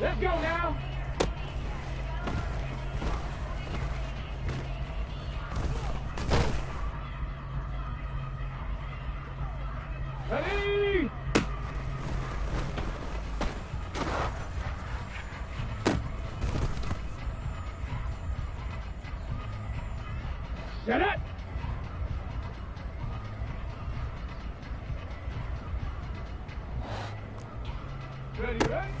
Let's go now. Ready? Set it. Ready, ready?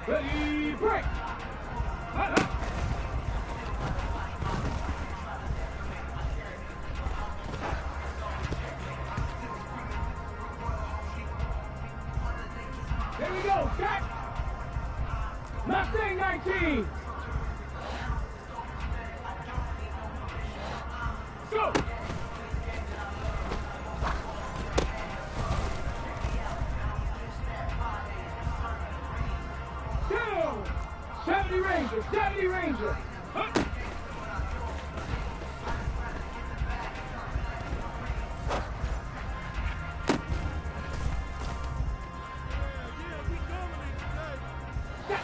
Ready, break! Hot, hot. Here we go, Jack! Mustang 19! Go! 70 Ranger, 70 Ranger. Huh?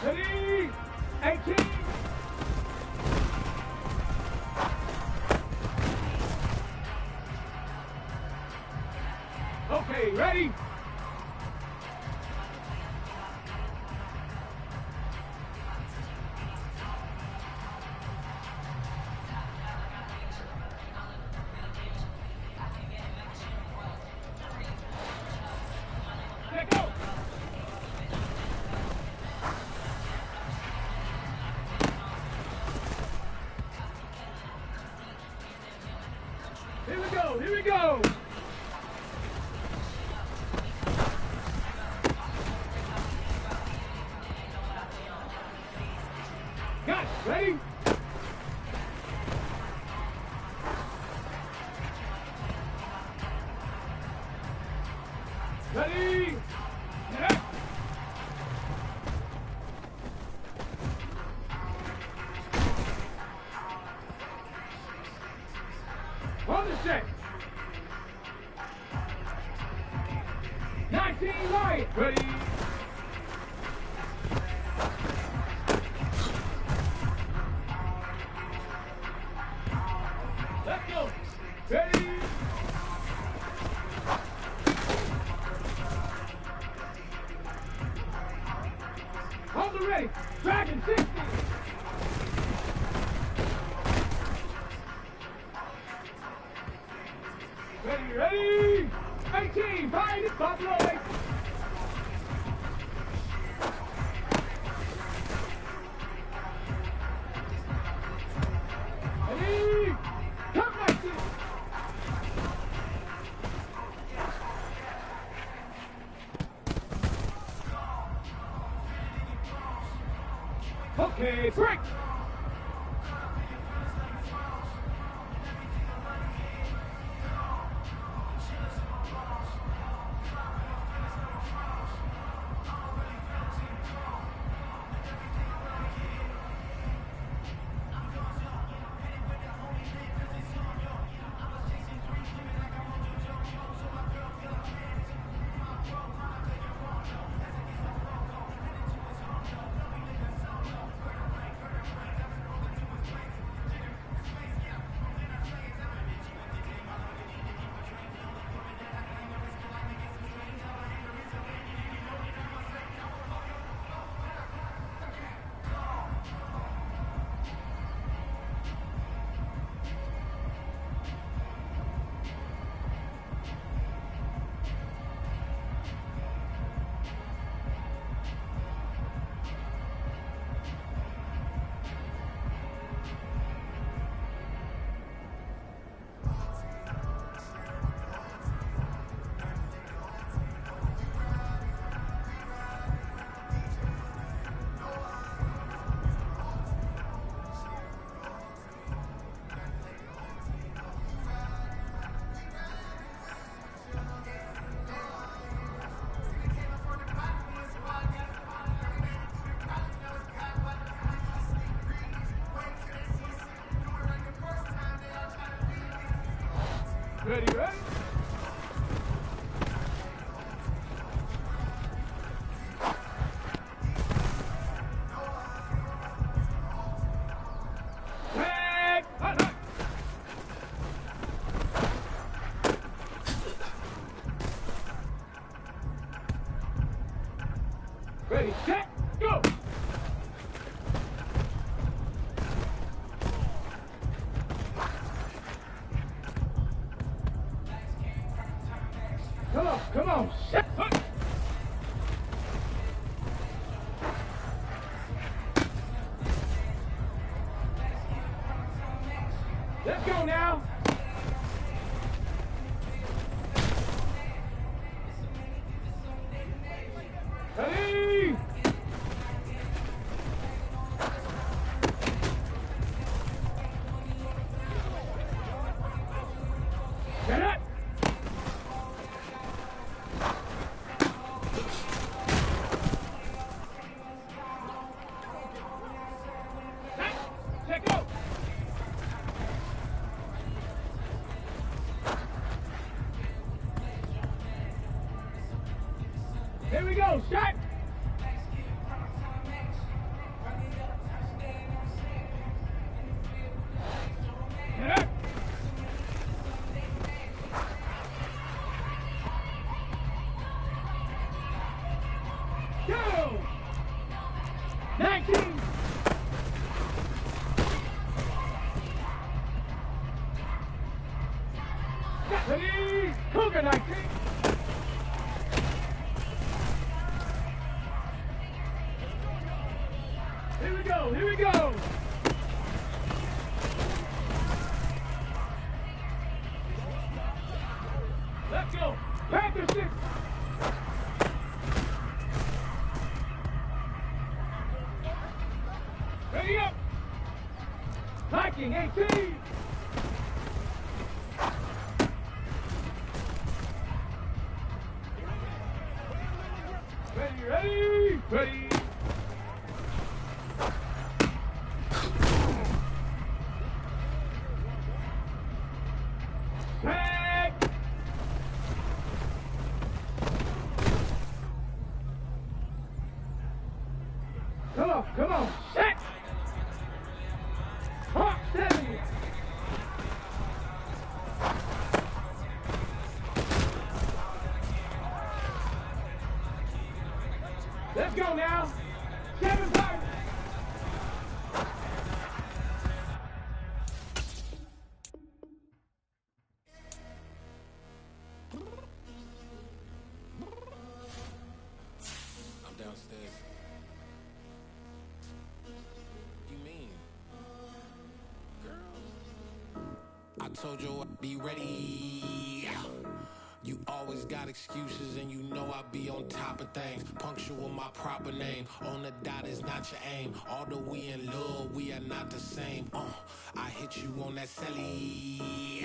Ready? 18. Okay, ready? Let go. Here we go, here we go. Got it, ready? Ready? Yeah. On the set. 19 right. Ready? Let's go. Ready? Hold it ready. Dragon 60. Ready, ready? 18, bind it, Buffalo. Ready? Come like this. Okay, break. Ready, ready? Tag! Hot, hot! Ready, set, go! Come on, set! Let's go now! Ready! Get it! Check out! Here we go, shot! Get it! Go! 19! Ready? Cougar 19! Here we go, here we go! Let's go! Panthers 6! Ready up! Viking 18! Ready, ready, ready! Tag! Come on, set! Hawk 70! Let's go now! 7 Pirates! I'm downstairs. You mean? Girl, I told you I'd be ready. You always got excuses and you know I be on top of things. Punctual my proper name. On the dot is not your aim. Although we in love, we are not the same. I hit you on that celly.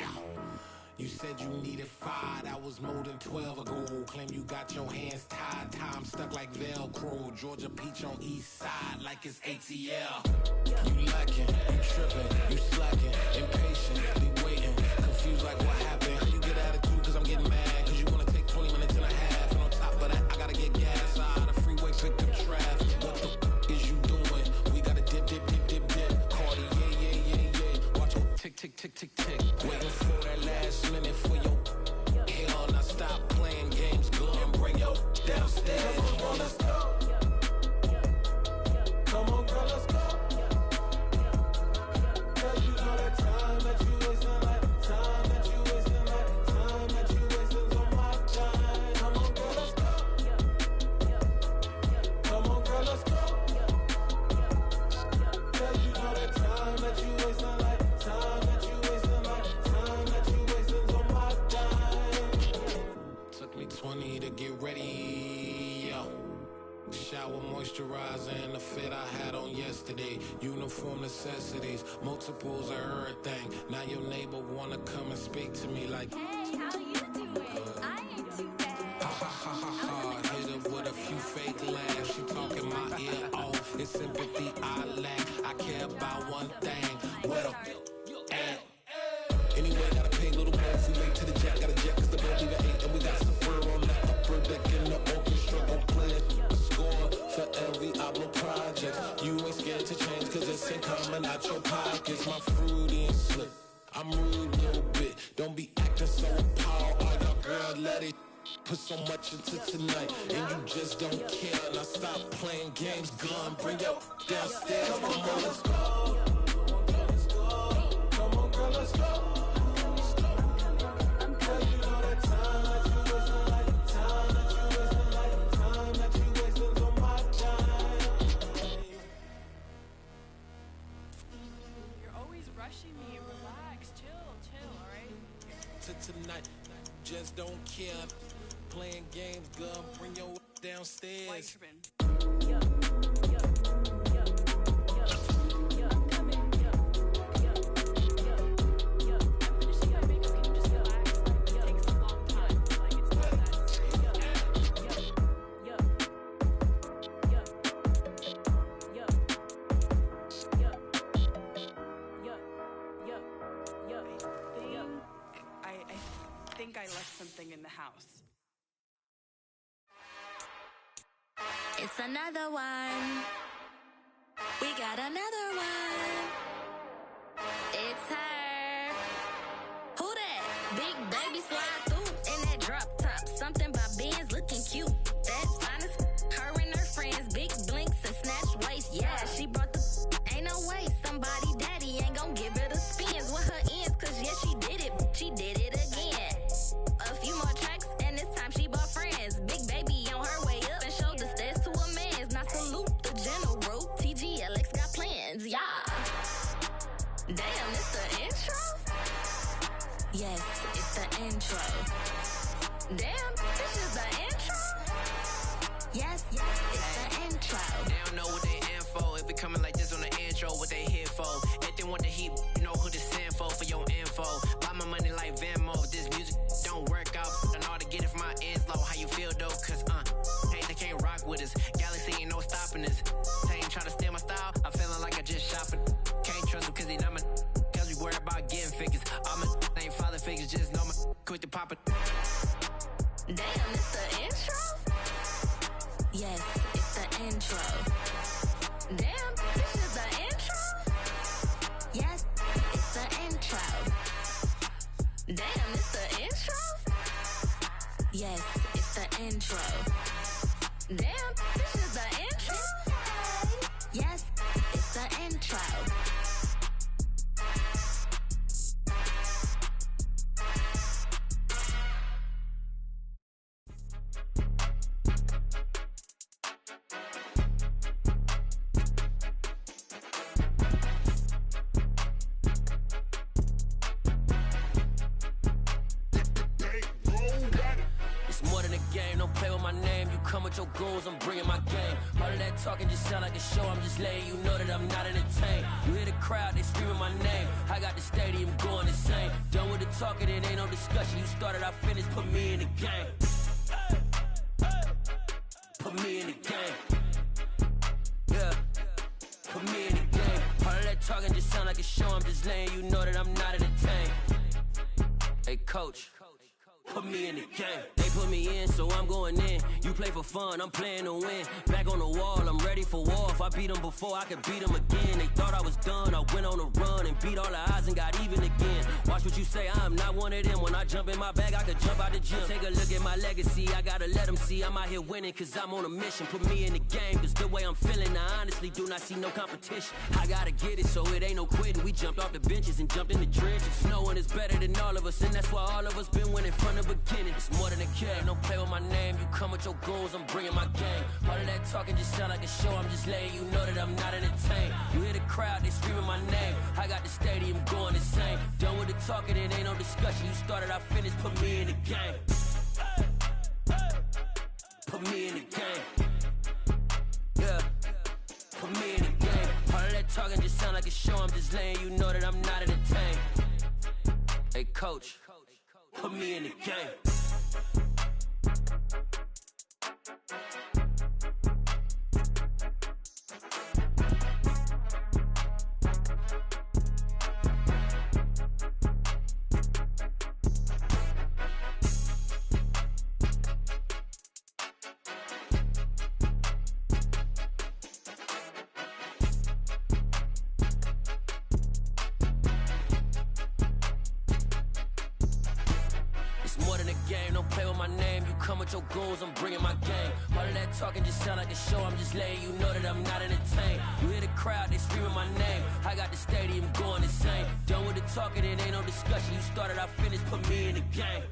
You said you needed 5, that was more than 12 ago. Claim you got your hands tied, time stuck like Velcro. Georgia Peach on east side like it's ATL. You lacking, you tripping, you slacking, impatient, waiting, confused like what happened. You get attitude cause I'm getting mad, cause you wanna take 20 minutes and a half. And on top of that, I gotta get gas out of the freeway, picked up traffic. What the f is you doing? We gotta dip, dip, dip, dip, dip. Cardi, yeah. Watch your tick, tick, tick, tick, tick. Waiting for that last minute for your hell. Now stop playing games, go and bring your downstairs. Come on, let's go. Come on, girl, let's go. Cause you know that time that you wasting, like time that you wasting, like time that you wasting on my time. Come on, girl, let's go. Come on, girl, let's go. Cause you know that time that you wasting, like time that you wasting, like time that you wasting on my time. Took me 20 to get ready, yo. Shower moisturizer and the fit I had on yesterday. Uniform necessities, multiples of everything. Now your neighbor wanna come and speak to me like, hey, how you doing? I ain't too bad. ha ha ha ha ha. Hit her with a few fake laughs. She talking my ear off. It's sympathy I lack. I care about one thing. Where the at? Anyway, gotta pay a little more. We wait to the checks ain't coming out your pockets. My fruity and slip. I'm rude a little bit. Don't be acting so appalled. All y'all girls let it put so much into tonight, and you just don't care. Now stop playing games, gun, bring your downstairs. Come on, let's go. Come on, girl, let's go. Tonight, just don't care. Playing games, girl, bring your downstairs. I left something in the house. It's another one. We got another one. It's her. Who that? Big baby slide through in that drop top. Something by Benz looking cute. That's finest. Her and her friends, big blinks and snatch waist. Yeah, she brought the. Ain't no way somebody daddy ain't gon' give her the spins with her ends. Cause yeah, she did it. She did it again. A few more tracks, and this time she bought friends. Big baby on her way up and showed the stairs to a man's. Now salute the general. TGLX got plans, yeah. Damn, it's the intro? Yes, it's the intro. Damn, this is the intro? Yes, it's the intro. They don't know what they in for. If it coming like this on the intro, what they here for? If they want the heat, you know who to send for your info. Buy my money like Venmo. This music don't work out. I know how to get it from my ends low. How you feel though? Cause hey, they can't rock with us. Galaxy ain't no stopping us. They ain't trying to steal my style. I'm feeling like I just shopping. Can't trust them cause they not my. Cause we worried about getting figures. All my ain't father figures. Just know my quick to pop it. Damn, it's the intro? Yes, it's the intro. Damn, this is the intro? Yes, it's the intro. Damn, it's the intro? Yes, it's the intro. Damn, this is the intro? Yes, it's the intro. Your goals, I'm bringing my game. All of that talking just sound like a show. I'm just letting you know that I'm not entertained. You hear the crowd, they screaming my name. I got the stadium going insane. Done with the talking, it ain't no discussion. You started, I finished, put me in the game. Put me in the game. Yeah, put me in the game. All of that talking just sound like a show. I'm just letting you know that I'm not entertained. Hey, coach. Put me in the game. They put me in, so I'm going in. You play for fun, I'm playing to win. Back on the wall, I'm ready for war. If I beat them before, I could beat them again. They thought I was done, I went on a run and beat all the odds and got even again. Watch what you say, I'm not one of them. When I jump in my bag, I could jump out the gym. Take a look at my legacy, I gotta let them see I'm out here winning, cause I'm on a mission. Put me in the game, cause the way I'm feeling, I honestly do not see no competition. I gotta get it, so it ain't no quitting. We jumped off the benches and jumped in the trenches. No one is better than all of us, and that's why all of us been winning from the beginning. It's more than a game, don't play with my name. You come with your goals, I'm bringing my game. All of that talking just sound like a show. I'm just letting you know that I'm not entertained. You hear the crowd, they screaming my name. I got the stadium going insane. Done with the talking, it ain't no discussion. You started, I finished, put me in the game. Put me in the game. Yeah, put me in the game. All of that talking just sound like a show. I'm just letting you know that I'm not entertained. Hey, coach, put me in the game. don't play with my name. You come with your goals, I'm bringing my game. All of that talking just sound like a show. I'm just letting you know that I'm not entertained. You hear the crowd, they screaming my name. I got the stadium going insane. Done with the talking, it ain't no discussion. You started, I finished, put me in the game.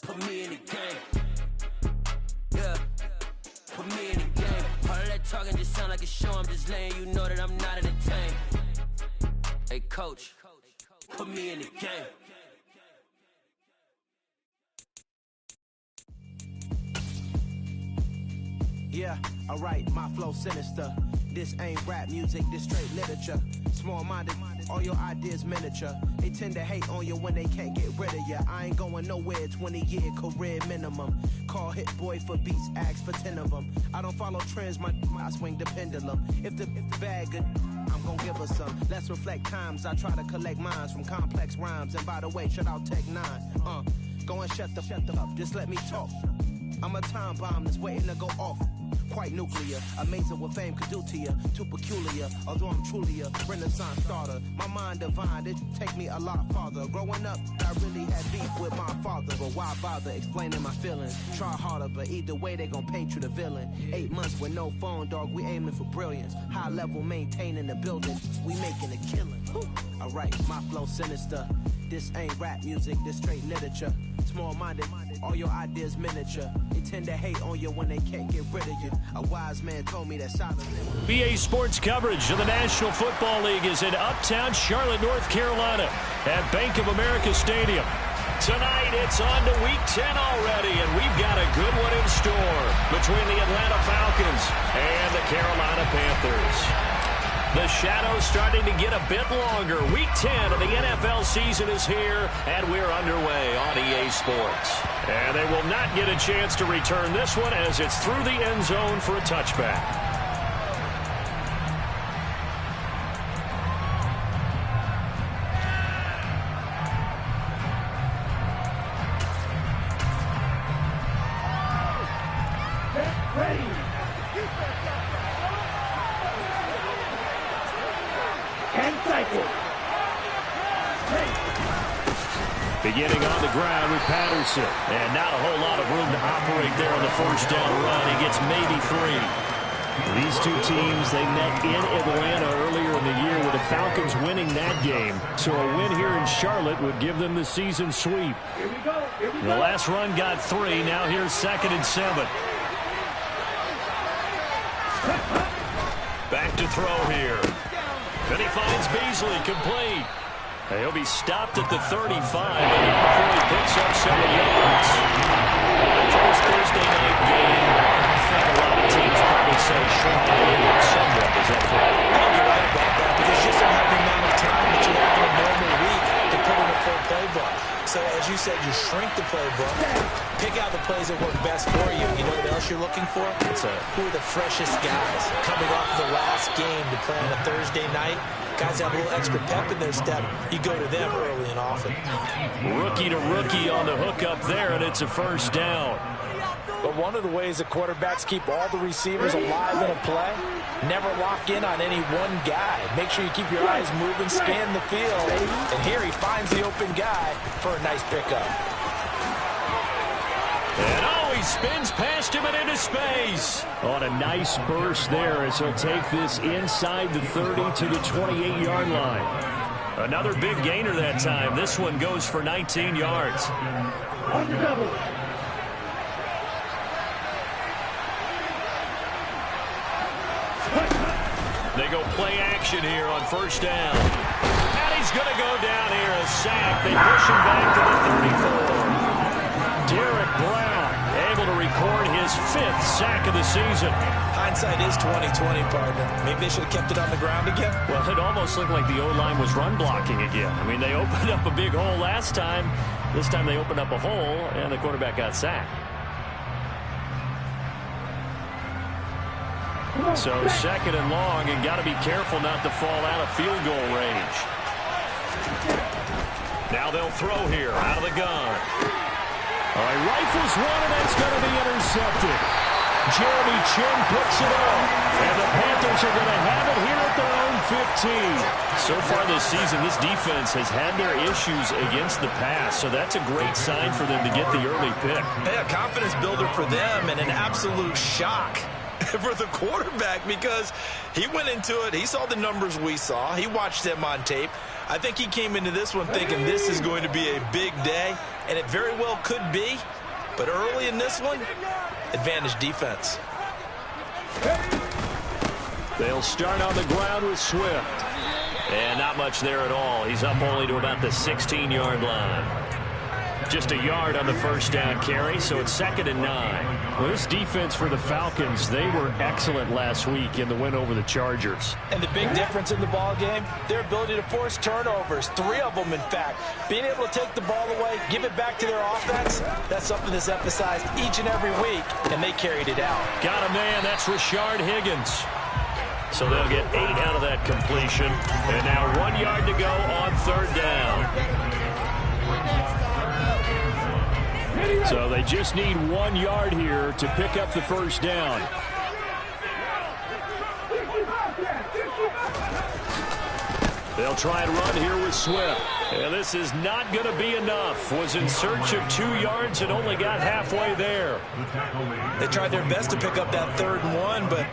Put me in the game. Yeah. Put me in the game. All of that talking just sound like a show. I'm just letting you know that I'm not entertained. Hey, coach, put me in the game. Yeah, alright, my flow sinister. This ain't rap music, this straight literature. Small-minded, all your ideas miniature. They tend to hate on you when they can't get rid of you. I ain't going nowhere, 20-year career minimum. Call Hit Boy for beats, ask for 10 of them. I don't follow trends, I swing the pendulum. If the bag good, I'm gonna give her some. Let's reflect times, I try to collect minds from complex rhymes. And by the way, shout out Tech 9. Go and shut the up, just let me talk. I'm a time bomb that's waiting to go off. Quite nuclear, amazing what fame could do to you. Too peculiar, although I'm truly a renaissance starter. My mind divine, it take me a lot farther. Growing up, I really had beef with my father. But why bother explaining my feelings? Try harder, but either way they gon' paint you the villain. 8 months with no phone, dog, we aiming for brilliance. High level maintaining the building, we making a killing. Alright, my flow sinister. This ain't rap music, this straight literature. Small-minded, all your ideas miniature. They tend to hate on you when they can't get rid of you. A wise man told me that silence. BA Sports coverage of the National Football League is in Uptown Charlotte, North Carolina at Bank of America Stadium. Tonight, it's on to Week 10 already, and we've got a good one in store between the Atlanta Falcons and the Carolina Panthers. The shadow's starting to get a bit longer. Week 10 of the NFL season is here, and we're underway on EA Sports. And they will not get a chance to return this one as it's through the end zone for a touchback. Beginning on the ground with Patterson. And not a whole lot of room to operate there on the first down run. He gets maybe 3. These two teams, they met in Atlanta earlier in the year with the Falcons winning that game. So a win here in Charlotte would give them the season sweep. The last run got 3. Now here's 2nd and 7. Back to throw here. Then he finds Beasley complete. He'll be stopped at the 35, but not before he picks up 7 yards. First Thursday night game. I think a lot of teams probably say shrink the playbook somewhat. Is that correct? I think you're right about that because you just don't have the amount of time that you have in a normal week to put in a full playbook. So as you said, you shrink the playbook, pick out the plays that work best for you. You know what else you're looking for? Who are the freshest guys coming off the last game to play on a Thursday night? Guys have a little extra pep in their step. You go to them early and often. Rookie to rookie on the hookup there, and it's a first down. But one of the ways that quarterbacks keep all the receivers alive in a play, never lock in on any one guy. Make sure you keep your eyes moving, scan the field. And here he finds the open guy for a nice pickup. And he spins past him and into space. On a nice burst there as he'll take this inside the 30 to the 28-yard line. Another big gainer that time. This one goes for 19 yards. On the double. They go play action here on first down. And he's going to go down here, a sack. They push him back to the 34. Derek Brown able to record his 5th sack of the season. Hindsight is 20/20, partner. Maybe they should have kept it on the ground again. Well, it almost looked like the O-line was run blocking again. I mean, they opened up a big hole last time. This time they opened up a hole, and the quarterback got sacked. So 2nd and long, and got to be careful not to fall out of field goal range. Now they'll throw here out of the gun. All right, rifles one, and that's going to be intercepted. Jeremy Chin picks it up. And the Panthers are going to have it here at their own 15. So far this season, this defense has had their issues against the pass, so that's a great sign for them to get the early pick. Yeah, confidence builder for them and an absolute shock for the quarterback because he went into it. He saw the numbers we saw. He watched them on tape. I think he came into this one thinking this is going to be a big day, and it very well could be. But early in this one, advantage defense. They'll start on the ground with Swift. And not much there at all. He's up only to about the 16-yard line. Just a yard on the first down carry, so it's 2nd and 9. Well, this defense for the Falcons, they were excellent last week in the win over the Chargers. And the big difference in the ball game, their ability to force turnovers, 3 of them in fact. Being able to take the ball away, give it back to their offense, that's something that's emphasized each and every week, and they carried it out. Got a man, that's Rashard Higgins. So they'll get 8 out of that completion. And now 1 yard to go on 3rd down. So they just need 1 yard here to pick up the first down. They'll try and run here with Swift. And this is not going to be enough. Was in search of 2 yards and only got halfway there. They tried their best to pick up that 3rd and 1, but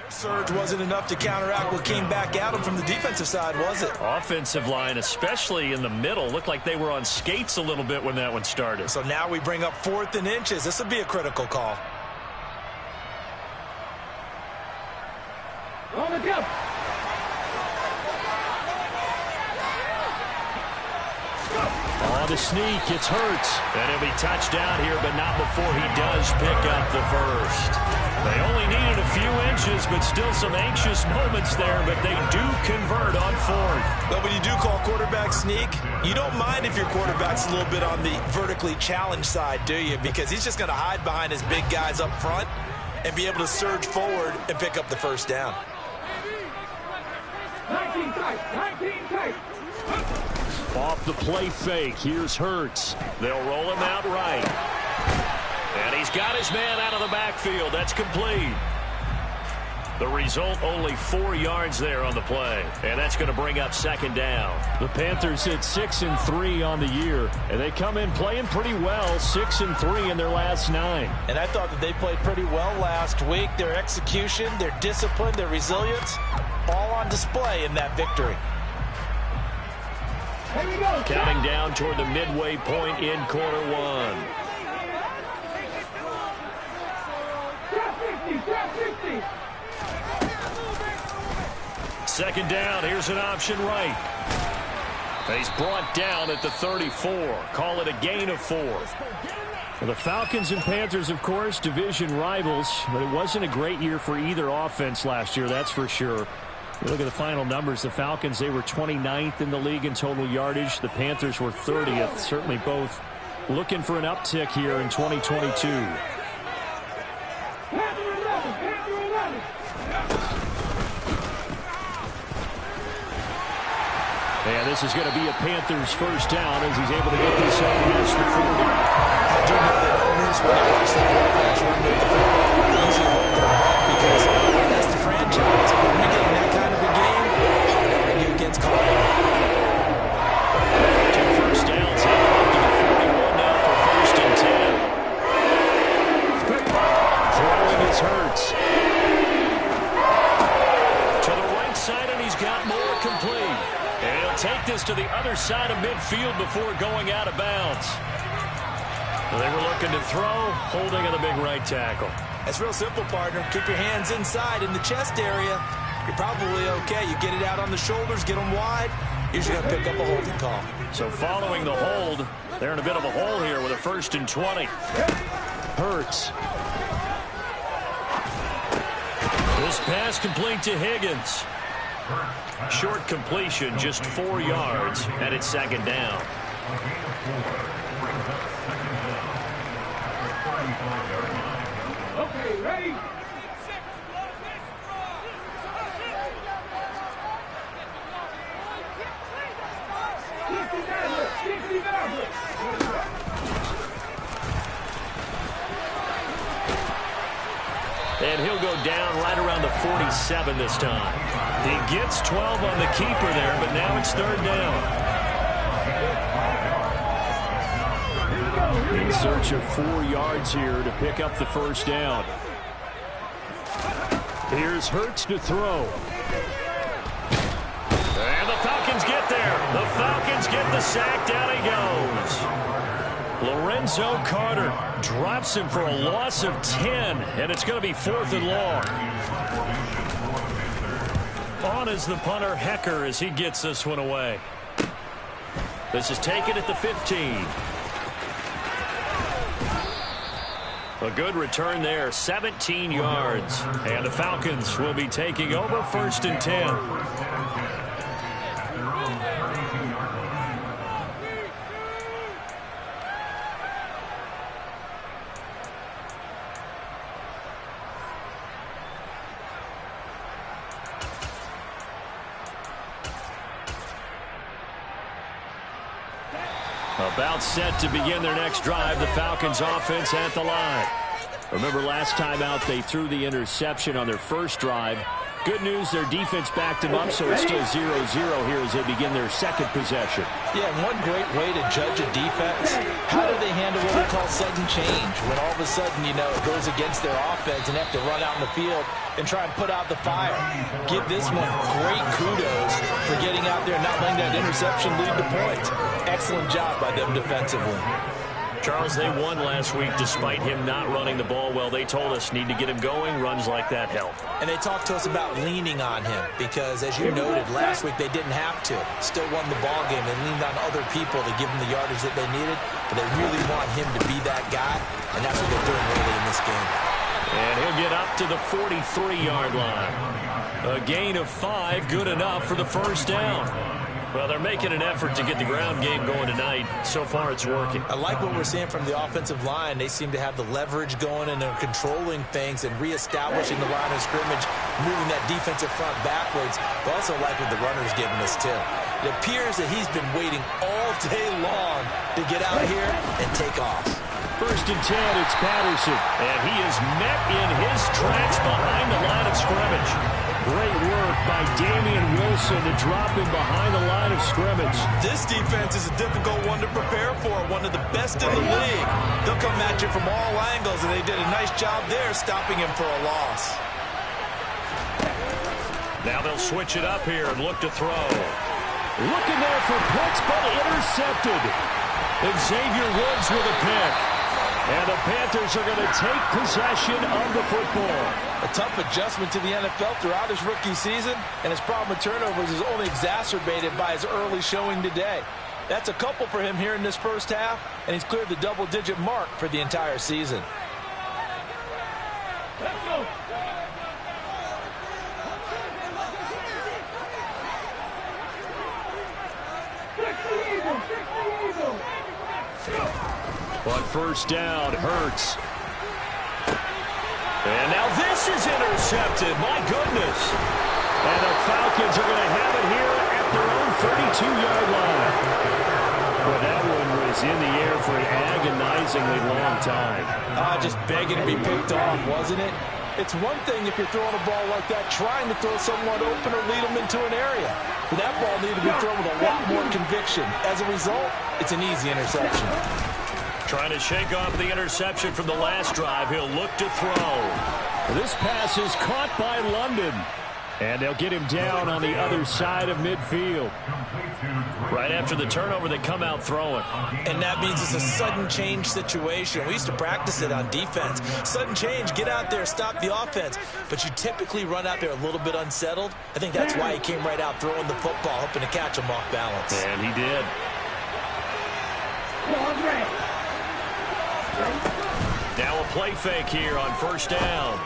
surge wasn't enough to counteract what came back at them from the defensive side, was it? Offensive line, especially in the middle, looked like they were on skates a little bit when that one started. So now we bring up 4th and inches. This will be a critical call. On the jump. On the sneak, it's Hurts. And he'll be touchdown here, but not before he does pick up the first. They only needed a few inches, but still some anxious moments there, but they do convert on 4th. But when you do call quarterback sneak, you don't mind if your quarterback's a little bit on the vertically challenged side, do you? Because he's just going to hide behind his big guys up front and be able to surge forward and pick up the first down. 19 tight. Off the play fake, here's Hurts. They'll roll him out right. And he's got his man out of the backfield. That's complete. The result, only 4 yards there on the play. And that's going to bring up 2nd down. The Panthers hit 6-3 on the year. And they come in playing pretty well, 6-3 in their last 9. And I thought that they played pretty well last week. Their execution, their discipline, their resilience, all on display in that victory. Here we go. Counting down toward the midway point in quarter 1. Drop 50. 2nd down, here's an option right. He's brought down at the 34. Call it a gain of 4. Well, the Falcons and Panthers, of course, division rivals, but it wasn't a great year for either offense last year, that's for sure. You look at the final numbers, the Falcons, they were 29th in the league in total yardage. The Panthers were 30th. Certainly both looking for an uptick here in 2022. And this is going to be a Panthers first down as he's able to get this up past the 40. I do know that owners, when they watch the quarterbacks run with the football, the easy roller, because that's the franchise. When you get in that kind of a game, hard to argue against calling it. 2 first downs here up to the 41 now for 1st and 10. Throwing is Hurts. take this to the other side of midfield before going out of bounds. They were looking to throw, holding on the big right tackle. It's real simple, partner. Keep your hands inside in the chest area. You're probably okay. You get it out on the shoulders, get them wide. Usually going to pick up a holding call. So following the hold, they're in a bit of a hole here with a 1st and 20. Hurts. This pass complete to Higgins. Short completion, just 4 yards, and it's 2nd down. Okay, ready? And he'll go down right around the 47 this time. He gets 12 on the keeper there, but now it's 3rd down. In search of 4 yards here to pick up the 1st down. Here's Hurts to throw. And the Falcons get there. The Falcons get the sack. Down he goes. Lorenzo Carter drops him for a loss of 10, and it's going to be 4th and long. On is the punter, Hecker, as he gets this one away. This is taken at the 15. A good return there, 17 yards. And the Falcons will be taking over 1st and 10. About set to begin their next drive, the Falcons offense at the line. Remember last time out they threw the interception on their first drive. Good news, their defense backed them up, so it's still 0-0 here as they begin their 2nd possession. Yeah, and one great way to judge a defense, how do they handle what we call sudden change? When all of a sudden, you know, it goes against their offense and they have to run out in the field and try and put out the fire. Give this one great kudos for getting out there and not letting that interception lead to points. Excellent job by them defensively. Charles, they won last week despite him not running the ball well. They told us need to get him going. Runs like that help. And they talked to us about leaning on him because, as you noted, last week they didn't have to. Still won the ball game. They leaned on other people to give them the yardage that they needed. But they really want him to be that guy, and that's what they're doing early in this game. And he'll get up to the 43-yard line. A gain of 5, good enough for the 1st down. Well, they're making an effort to get the ground game going tonight. So far, it's working. I like what we're seeing from the offensive line. They seem to have the leverage going, and they're controlling things and reestablishing the line of scrimmage, moving that defensive front backwards. But also like what the runner's giving us, too. It appears that he's been waiting all day long to get out here and take off. 1st and 10, it's Patterson. And he is met in his tracks behind the line of scrimmage. Great work by Damian Wilson to drop him behind the line of scrimmage. This defense is a difficult one to prepare for, one of the best in the league. They'll come at you from all angles, and they did a nice job there stopping him for a loss. Now they'll switch it up here and look to throw. Looking there for Pitts, but intercepted. Xavier Woods with a pick. And the Panthers are going to take possession of the football. A tough adjustment to the NFL throughout his rookie season, and his problem with turnovers is only exacerbated by his early showing today. That's a couple for him here in this 1st half, and he's cleared the double-digit mark for the entire season. Let's go. On 1st down, Hurts. And now this is intercepted. My goodness. And the Falcons are going to have it here at their own 32-yard line. Well, that one was in the air for an agonizingly long time. Just begging to be picked off, wasn't it? It's one thing if you're throwing a ball like that, trying to throw someone open or lead them into an area. But that ball needed to be thrown with a lot more conviction. As a result, it's an easy interception. Trying to shake off the interception from the last drive. He'll look to throw. This pass is caught by London. And they'll get him down on the other side of midfield. Right after the turnover, they come out throwing. And that means it's a sudden change situation. We used to practice it on defense. Sudden change, get out there, stop the offense. But you typically run out there a little bit unsettled. I think that's why he came right out throwing the football, hoping to catch him off balance. And he did. Now a play fake here on first down.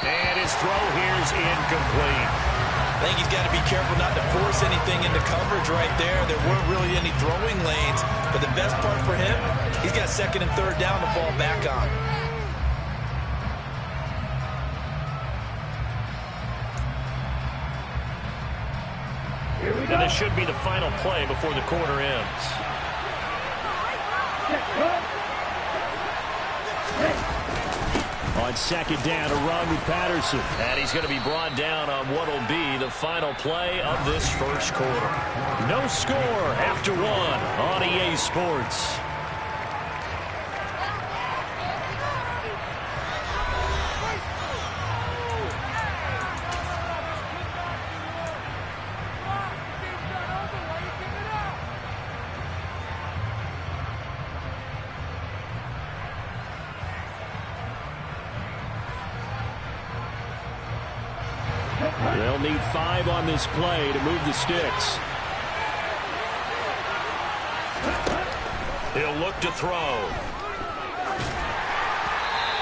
And his throw here is incomplete. I think he's got to be careful not to force anything into coverage right there. There weren't really any throwing lanes. But the best part for him, he's got second and third down to fall back on. And this should be the final play before the quarter ends. On second down, a run with Patterson. And he's going to be brought down on what will be the final play of this first quarter. No score after one on EA Sports. They'll need 5 on this play to move the sticks. He'll look to throw.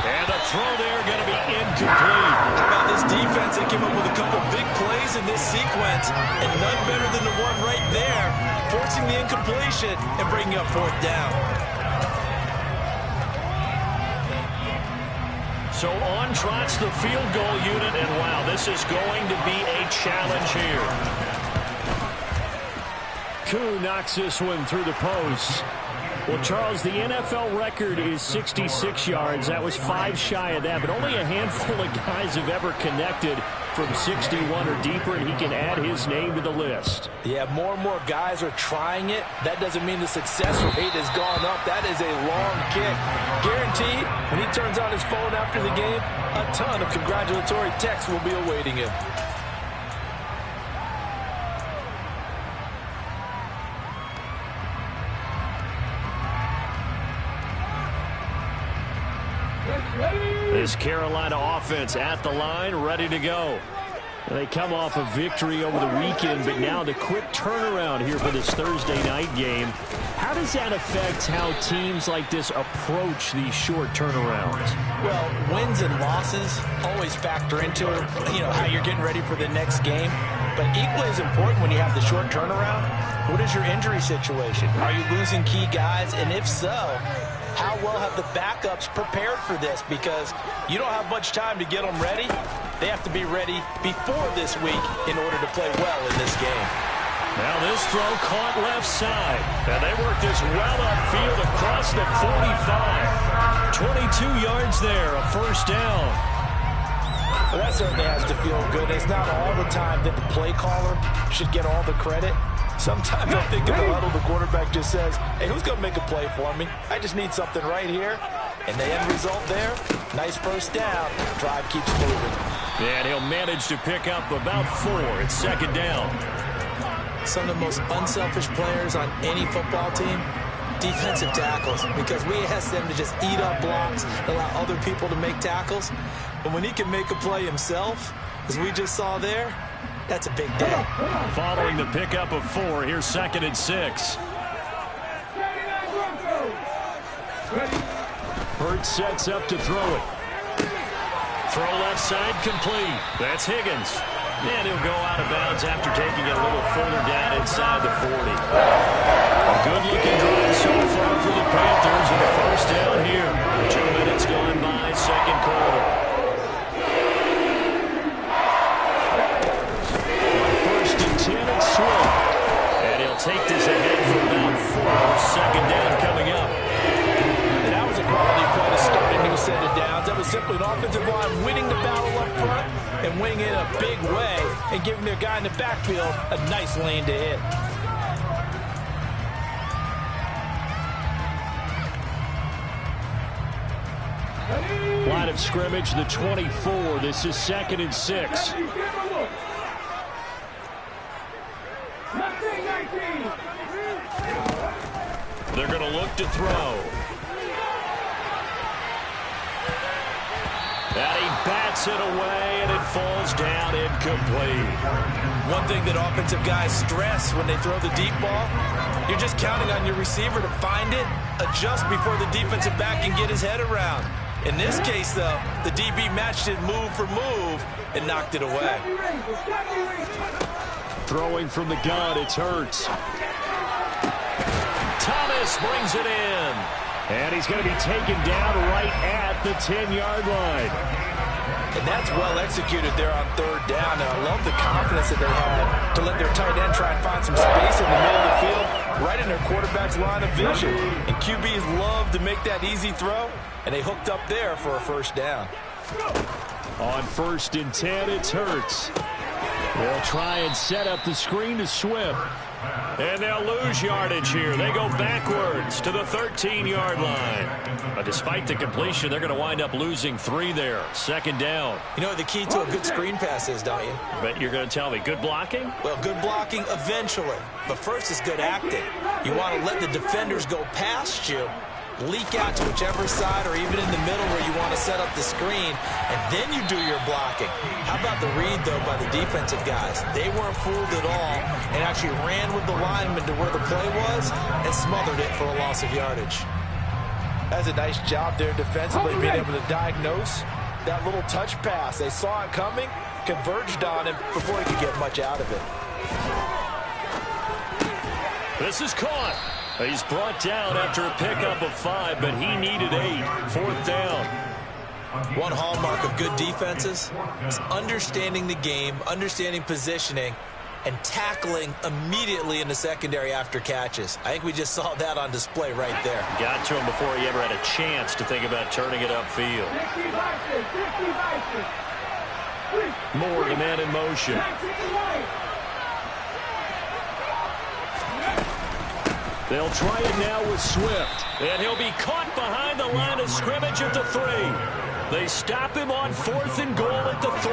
And the throw there going to be incomplete. How about this defense? They came up with a couple big plays in this sequence, and none better than the one right there, forcing the incompletion and bringing up fourth down. So on trots the field goal unit, and wow, this is going to be a challenge here. Koo knocks this one through the post. Well, Charles, the NFL record is 66 yards. That was 5 shy of that, but only a handful of guys have ever connected from 61 or deeper, and he can add his name to the list. Yeah, more and more guys are trying it. That doesn't mean the success rate has gone up. That is a long kick. Guaranteed, when he turns on his phone after the game, a ton of congratulatory texts will be awaiting him. This Carolina offense at the line, ready to go. They come off a victory over the weekend, but now the quick turnaround here for this Thursday night game. How does that affect how teams like this approach these short turnarounds? Well, wins and losses always factor into, how you're getting ready for the next game. But equally as important when you have the short turnaround, what is your injury situation? Are you losing key guys? And if so, how well have the backups prepared for this? Because you don't have much time to get them ready. They have to be ready before this week in order to play well in this game. Now this throw caught left side. And they work this well upfield across the 45. 22 yards there, a first down. Well, that certainly has to feel good. It's not all the time that the play caller should get all the credit. Sometimes I think in the huddle, the quarterback just says, hey, who's going to make a play for me? I just need something right here. And the end result there, nice first down. Drive keeps moving. And he'll manage to pick up about 4 at second down. Some of the most unselfish players on any football team, defensive tackles, because we ask them to just eat up blocks, allow other people to make tackles. But when he can make a play himself, as we just saw there, that's a big day. Following the pickup of 4, here's second and 6. Hurts sets up to throw it. Throw left side complete. That's Higgins. And he'll go out of bounds after taking it a little further down inside the 40. A good-looking drive so far for the Panthers with a first down here. 2 minutes gone by, second quarter. First and 10 at Swift. And he'll take this ahead for about 4. Second down coming up. And that was a quality play to start a new set of downs. That was simply an offensive line winning the battle up front and winning it a big way and giving their guy in the backfield a nice lane to hit. Line of scrimmage, the 24. This is 2nd and 6. They're going to look to throw. And he bats it away, and it falls down incomplete. One thing that offensive guys stress when they throw the deep ball, you're just counting on your receiver to find it, adjust before the defensive back can get his head around. In this case, though, the DB matched it move for move and knocked it away. Throwing from the gun, it's Hurts. Thomas brings it in. And he's going to be taken down right at the 10-yard line. And that's well executed there on 3rd down. And I love the confidence that they had to let their tight end try and find some space in the middle of the field, right in their quarterback's line of vision. And QBs love to make that easy throw, and they hooked up there for a 1st down. On 1st and 10, it's Hurts. They'll try and set up the screen to Swift. And they'll lose yardage here. They go backwards to the 13-yard line. But despite the completion, they're going to wind up losing 3 there. 2nd down. You know what the key to a good screen pass is, don't you? But you're going to tell me, good blocking? Well, good blocking eventually. But first is good acting. You want to let the defenders go past you, leak out to whichever side or even in the middle where you want to set up the screen, and then you do your blocking. How about the read, though, by the defensive guys? They weren't fooled at all and actually ran with the lineman to where the play was and smothered it for a loss of yardage. That's a nice job there defensively, being able to diagnose that little touch pass. They saw it coming, converged on him before he could get much out of it. This is caught. He's brought down after a pickup of 5, but he needed 8. 4th down. One hallmark of good defenses is understanding the game, understanding positioning, and tackling immediately in the secondary after catches. I think we just saw that on display right there. Got to him before he ever had a chance to think about turning it upfield. Moore, the man in motion. They'll try it now with Swift. And he'll be caught behind the line of scrimmage at the 3. They stop him on 4th and goal at the 3.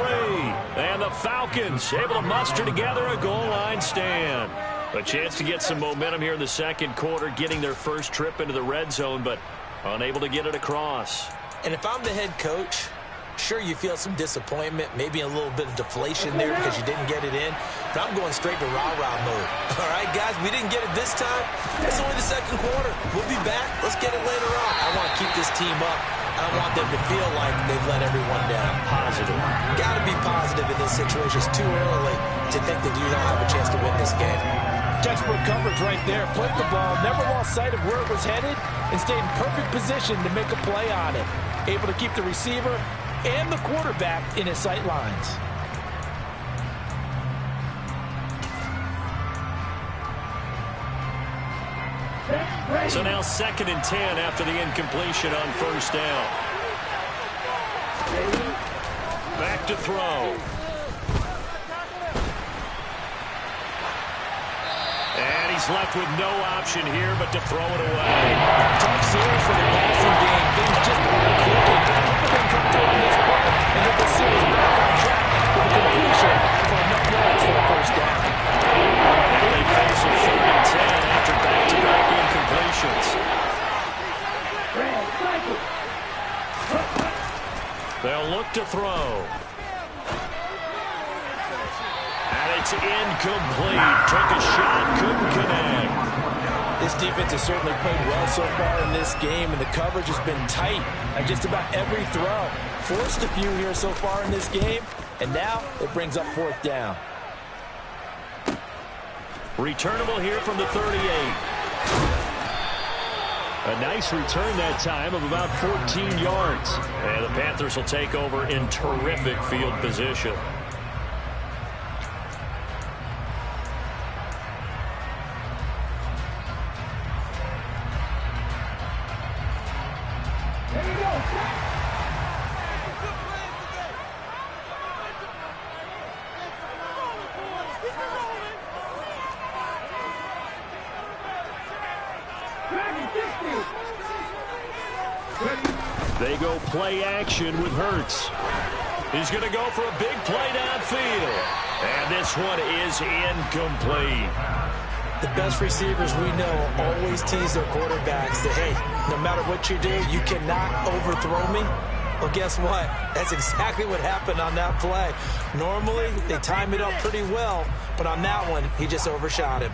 And the Falcons able to muster together a goal line stand. A chance to get some momentum here in the 2nd quarter, getting their first trip into the red zone, but unable to get it across. And if I'm the head coach, sure, you feel some disappointment, maybe a little bit of deflation there because you didn't get it in. But I'm going straight to rah-rah mode. All right, guys, we didn't get it this time. It's only the 2nd quarter. We'll be back. Let's get it later on. I want to keep this team up. I don't want them to feel like they've let everyone down. Positive. Got to be positive in this situation. It's too early to think that you don't have a chance to win this game. Textbook coverage right there. Played the ball, never lost sight of where it was headed, and stayed in perfect position to make a play on it. Able to keep the receiver and the quarterback in his sight lines. So now 2nd and 10 after the incompletion on 1st down. Back to throw. And he's left with no option here but to throw it away. Tough series for the passing game. Things just aren't clicking. But then come through on this part and get the series back on track with a completion for enough yards for the 1st down. Now they face a 3rd and 10 after back-to-back incompletions. They'll look to throw. And it's incomplete. Took a shot, couldn't connect. This defense has certainly played well so far in this game, and the coverage has been tight on just about every throw. Forced a few here so far in this game, and now it brings up 4th down. Returnable here from the 38. A nice return that time of about 14 yards. And the Panthers will take over in terrific field position. They go play action with Hurts. He's going to go for a big play downfield. And this one is incomplete. The best receivers we know always tease their quarterbacks that, hey, no matter what you do, you cannot overthrow me. Well, guess what? That's exactly what happened on that play. Normally, they time it up pretty well, but on that one, he just overshot him.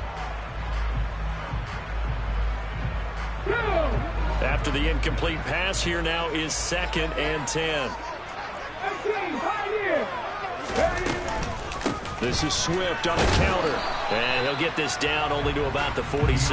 After the incomplete pass, here now is 2nd and 10. This is Swift on the counter. And he'll get this down only to about the 46.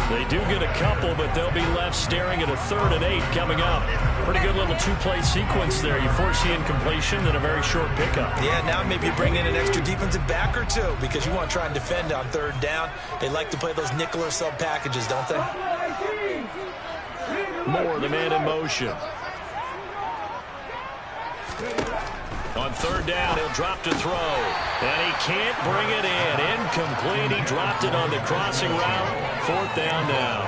They do get a couple, but they'll be left staring at a 3rd and 8 coming up. Pretty good little 2-play sequence there. You force the incompletion, then a very short pickup. Yeah, now maybe bring in an extra defensive back or two because you want to try and defend on 3rd down. They like to play those nickel or sub packages, don't they? Moore, the man in motion. On 3rd down, he'll drop to throw. And he can't bring it in. Incomplete. He dropped it on the crossing route. 4th down now.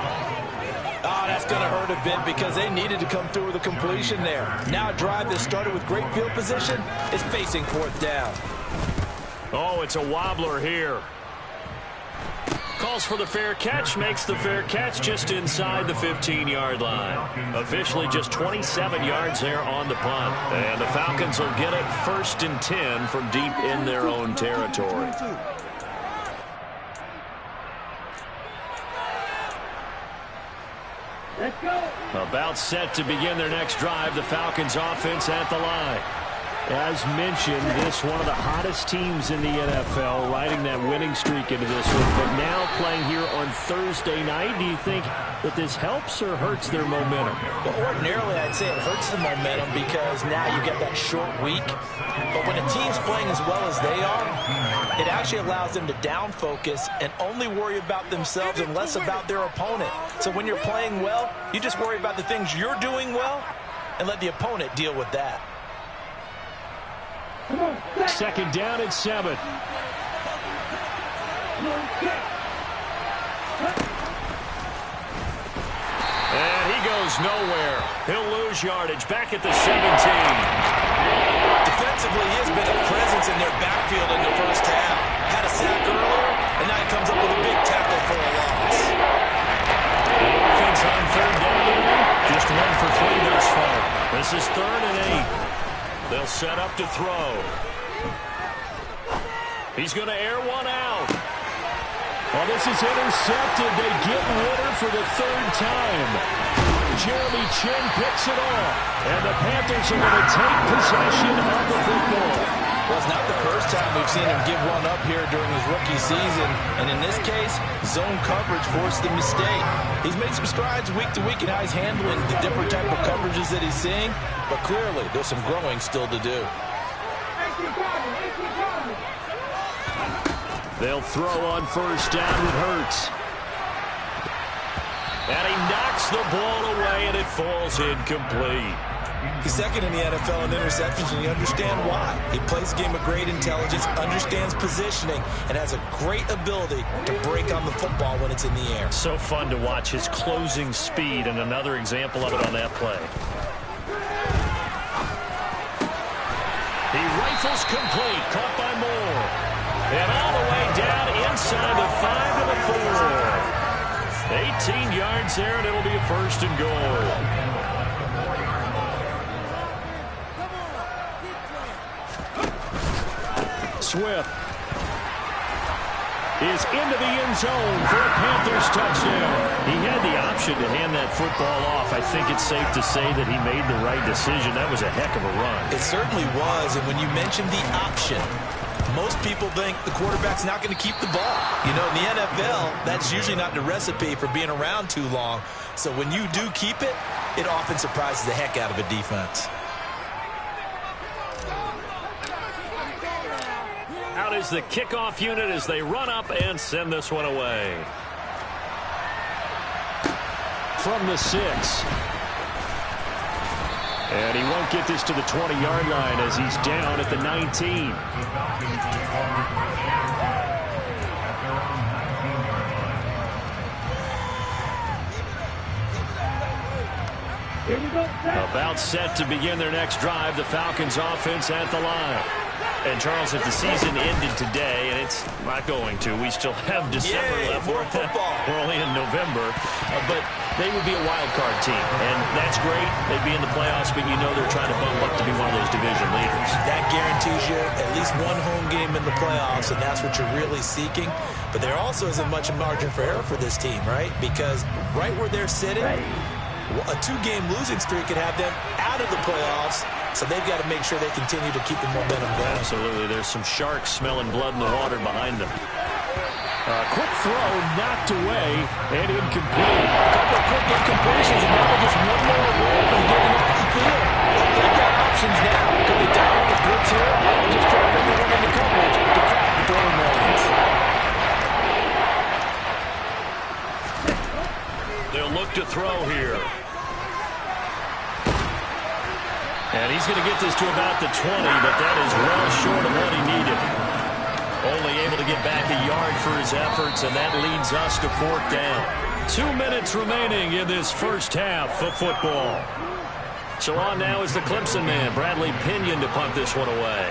Oh, that's going to hurt a bit because they needed to come through with a completion there. Now a drive that started with great field position is facing 4th down. Oh, it's a wobbler here. Calls for the fair catch, makes the fair catch just inside the 15-yard line. Officially just 27 yards there on the punt. And the Falcons will get it 1st and 10 from deep in their own territory. Let's go. About set to begin their next drive, the Falcons offense at the line. As mentioned, this one of the hottest teams in the NFL, riding that winning streak into this one. But now playing here on Thursday night, do you think that this helps or hurts their momentum? Well, ordinarily, I'd say it hurts the momentum because now you get that short week. But when a team's playing as well as they are, it actually allows them to down focus and only worry about themselves and less about their opponent. So when you're playing well, you just worry about the things you're doing well and let the opponent deal with that. 2nd down and 7. And he goes nowhere. He'll lose yardage back at the 17. Defensively, he has been a presence in their backfield in the first half. Had a sack earlier, and now he comes up with a big tackle for a loss. The offense on 3rd down, just 1 for 3 thus far. This is 3rd and 8. They'll set up to throw. He's going to air one out. Well, this is intercepted. They get Ritter for the 3rd time. Jeremy Chin picks it off. And the Panthers are going to take possession of the football. Well, it's not the first time we've seen him give one up here during his rookie season. And in this case, zone coverage forced the mistake. He's made some strides week to week in how he's handling the different type of coverages that he's seeing. But clearly, there's some growing still to do. They'll throw on 1st down with Hurts. And he knocks the ball away, and it falls incomplete. He's 2nd in the NFL in interceptions, and you understand why. He plays a game of great intelligence, understands positioning, and has a great ability to break on the football when it's in the air. So fun to watch his closing speed, and another example of it on that play. He rifles complete, caught by Moore. And all the way down inside the 5 to the 4. 18 yards there, and it'll be a 1st and goal. Swift is into the end zone for a Panthers touchdown. He had the option to hand that football off. I think it's safe to say that he made the right decision. That was a heck of a run. It certainly was, and when you mentioned the option, most people think the quarterback's not going to keep the ball. You know, in the NFL, that's usually not the recipe for being around too long. So when you do keep it, it often surprises the heck out of a defense. Out is the kickoff unit as they run up and send this one away. From the 6. And he won't get this to the 20-yard line as he's down at the 19. Here we go. About set to begin their next drive, the Falcons offense at the line. And, Charles, if the season ended today, and it's not going to, we still have December left. More football. We're only in November. But they would be a wild card team, and that's great. They'd be in the playoffs, but you know they're trying to bump up to be one of those division leaders. That guarantees you at least one home game in the playoffs, and that's what you're really seeking. But there also isn't much margin for error for this team, right? Because right where they're sitting, a 2-game losing streak could have them out of the playoffs. So they've got to make sure they continue to keep the momentum going. Absolutely. There's some sharks smelling blood in the water behind them. Quick throw, knocked away, and incomplete. A couple of quick incompletions, and now just one more away from getting off the field. They've got options now. Could they dial the blitz here and just drop everyone into coverage to crack the throwing lanes? They'll look to throw here. And he's going to get this to about the 20, but that is well short of what he needed. Only able to get back a yard for his efforts, and that leads us to 4th down. 2 minutes remaining in this first half of football. So on now is the Clemson man, Bradley Pinion, to punt this one away.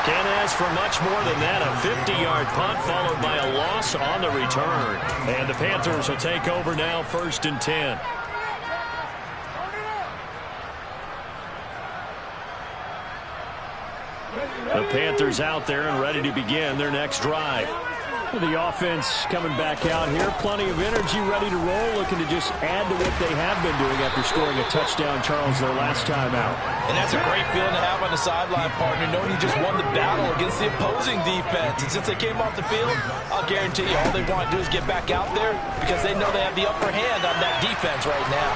Can't ask for much more than that. A 50-yard punt followed by a loss on the return. And the Panthers will take over now, 1st and 10. The Panthers out there and ready to begin their next drive. The offense coming back out here. Plenty of energy, ready to roll, looking to just add to what they have been doing after scoring a touchdown, Charles, their last time out. And that's a great feeling to have on the sideline, partner, knowing you just won the battle against the opposing defense. And since they came off the field, I'll guarantee you all they want to do is get back out there because they know they have the upper hand on that defense right now.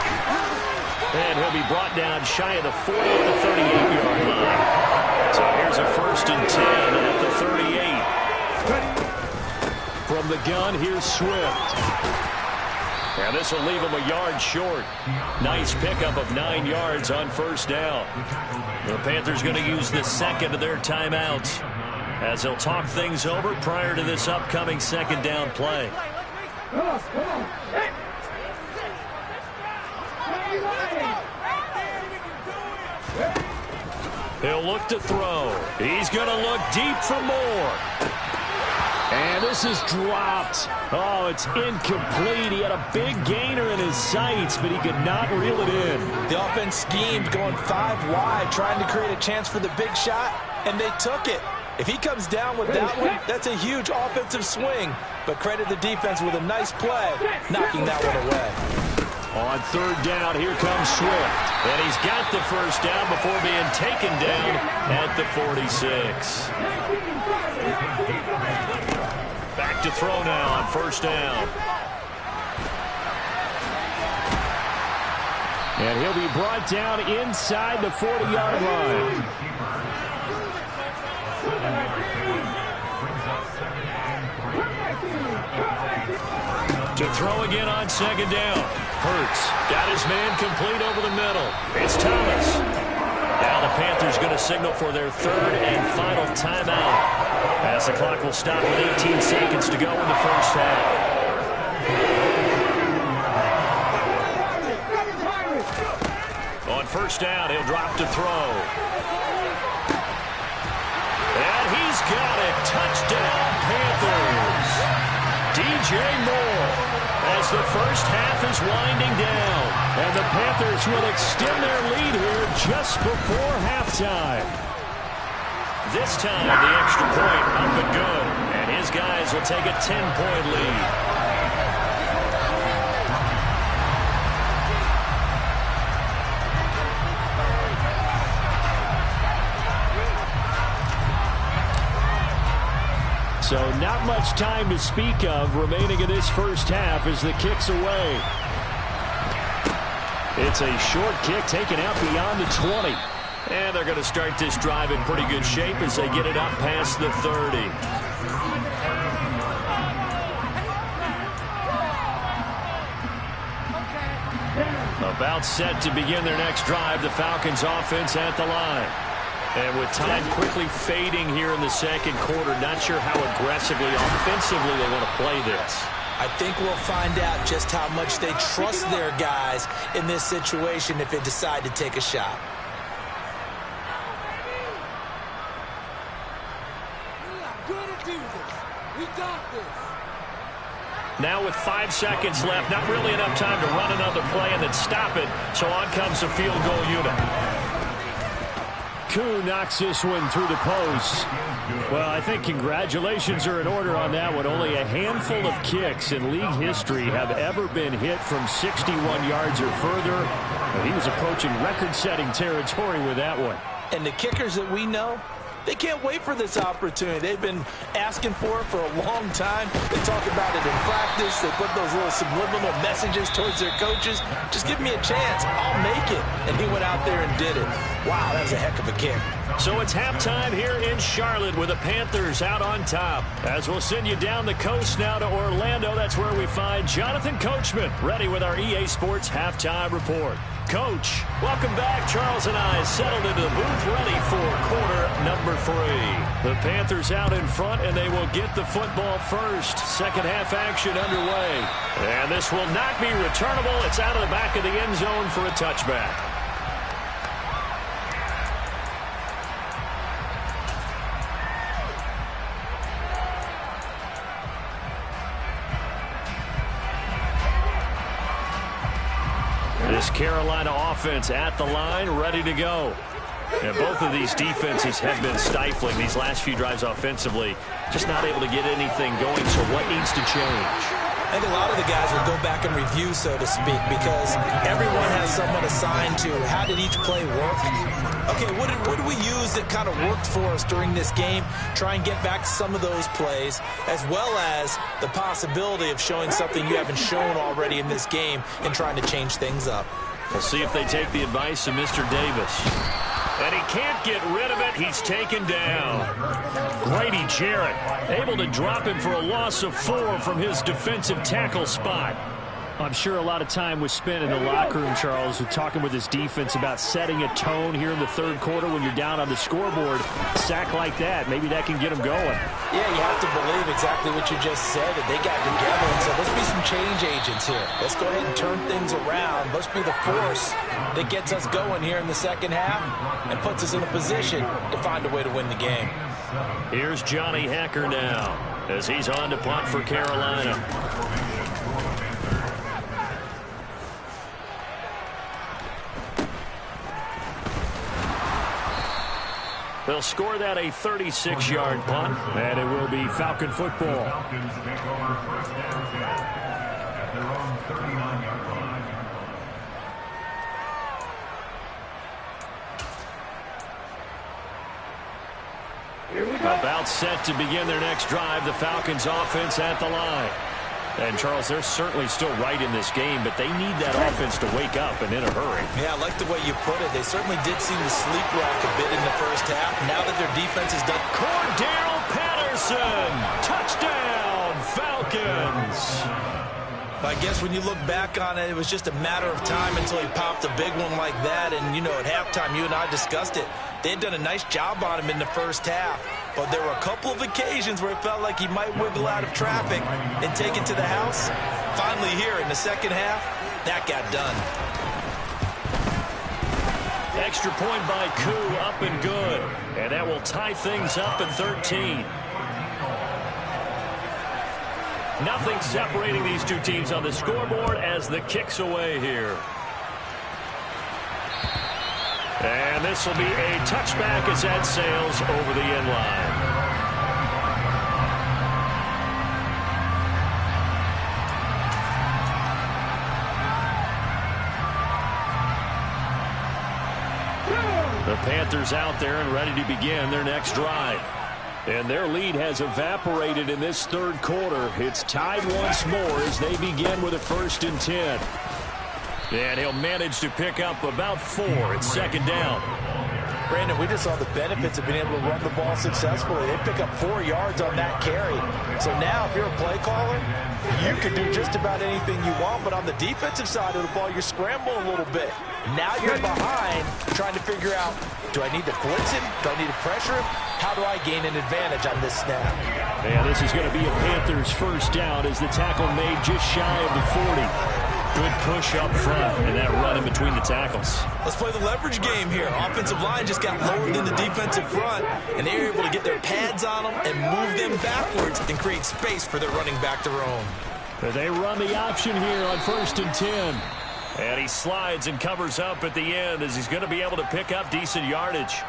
And he'll be brought down shy of the 40 at the 38-yard line. So here's a 1st and 10 at the 38. From the gun, here's Swift. And this will leave him a yard short. Nice pickup of 9 yards on 1st down. The Panthers going to use the second of their timeouts as they'll talk things over prior to this upcoming 2nd down play. He'll look to throw. He's going to look deep for more. And this is dropped. Oh, it's incomplete. He had a big gainer in his sights, but he could not reel it in. The offense schemed going 5 wide, trying to create a chance for the big shot, and they took it. If he comes down with that one, that's a huge offensive swing. But credit the defense with a nice play, knocking that one away. On 3rd down, here comes Swift. And he's got the 1st down before being taken down at the 46. Back to throw now on 1st down. And he'll be brought down inside the 40-yard line. To throw again on 2nd down. Hurts got his man complete over the middle. It's Thomas. Now the Panthers going to signal for their 3rd and final timeout as the clock will stop with 18 seconds to go in the first half. On 1st down, he'll drop to throw. And he's got it. Touchdown, Panthers. DJ Moore. As the first half is winding down, and the Panthers will extend their lead here just before halftime. This time, the extra point up and good, and his guys will take a 10-point lead. So not much time to speak of remaining in this first half as the kick's away. It's a short kick taken out beyond the 20. And they're going to start this drive in pretty good shape as they get it up past the 30. About set to begin their next drive, the Falcons offense at the line. And with time quickly fading here in the second quarter, not sure how aggressively, offensively they want to play this. I think we'll find out just how much they trust their guys in this situation if they decide to take a shot. Now with 5 seconds left, not really enough time to run another play and then stop it. So on comes the field goal unit. Koo knocks this one through the post. Well, I think congratulations are in order on that one. Only a handful of kicks in league history have ever been hit from 61 yards or further. He was approaching record-setting territory with that one. And the kickers that we know, they can't wait for this opportunity. They've been asking for it for a long time. They talk about it in practice. They put those little subliminal messages towards their coaches. Just give me a chance. I'll make it. And he went out there and did it. Wow, that was a heck of a kick. So it's halftime here in Charlotte with the Panthers out on top. As we'll send you down the coast now to Orlando, that's where we find Jonathan Coachman ready with our EA Sports Halftime Report. Coach, welcome back. Charles and I settled into the booth ready for quarter number 3. The Panthers out in front, and they will get the football first. Second half action underway. And this will not be returnable. It's out of the back of the end zone for a touchback. This Carolina offense at the line, ready to go. And both of these defenses have been stifling these last few drives offensively. Just not able to get anything going, so what needs to change? I think a lot of the guys will go back and review, so to speak, because everyone has someone assigned to how did each play work. Okay, what did we use that kind of worked for us during this game? Try and get back to some of those plays, as well as the possibility of showing something you haven't shown already in this game and trying to change things up. We'll see if they take the advice of Mr. Davis. And he can't get rid of it. He's taken down. Grady Jarrett able to drop him for a loss of 4 from his defensive tackle spot. I'm sure a lot of time was spent in the locker room, Charles, with talking with his defense about setting a tone here in the third quarter when you're down on the scoreboard. A sack like that, maybe that can get them going. Yeah, you have to believe exactly what you just said, that they got together and said, let's be some change agents here. Let's go ahead and turn things around. Let's be the force that gets us going here in the second half and puts us in a position to find a way to win the game. Here's Johnny Hacker now as he's on to punt for Carolina. They'll score that a 36-yard punt, and it will be Falcon football. About set to begin their next drive, the Falcons offense at the line. And, Charles, they're certainly still right in this game, but they need that offense to wake up and in a hurry. Yeah, I like the way you put it. They certainly did seem to sleepwalk a bit in the first half. Now that their defense is done. Cordell Patterson, touchdown, Falcons. I guess when you look back on it, it was just a matter of time until he popped a big one like that. And, you know, at halftime, you and I discussed it. They had done a nice job on him in the first half. But there were a couple of occasions where it felt like he might wiggle out of traffic and take it to the house. Finally here in the second half, that got done. Extra point by Koo, up and good. And that will tie things up at 13. Nothing separating these two teams on the scoreboard as the kick's away here. And this will be a touchback as that sails over the end line. The Panthers out there and ready to begin their next drive. And their lead has evaporated in this third quarter. It's tied once more as they begin with a 1st and 10. And he'll manage to pick up about 4. It's second down. Brandon, we just saw the benefits of being able to run the ball successfully. They pick up 4 yards on that carry. So now, if you're a play caller, you can do just about anything you want, but on the defensive side of the ball, you're scrambling a little bit. Now you're behind, trying to figure out, do I need to blitz him? Do I need to pressure him? How do I gain an advantage on this snap? And this is going to be a Panthers first down as the tackle made just shy of the 40. Good push up front and that run in between the tackles. Let's play the leverage game here. Offensive line just got lower than the defensive front, and they were able to get their pads on them and move them backwards and create space for their running back to roam. They run the option here on 1st and 10. And he slides and covers up at the end as he's going to be able to pick up decent yardage.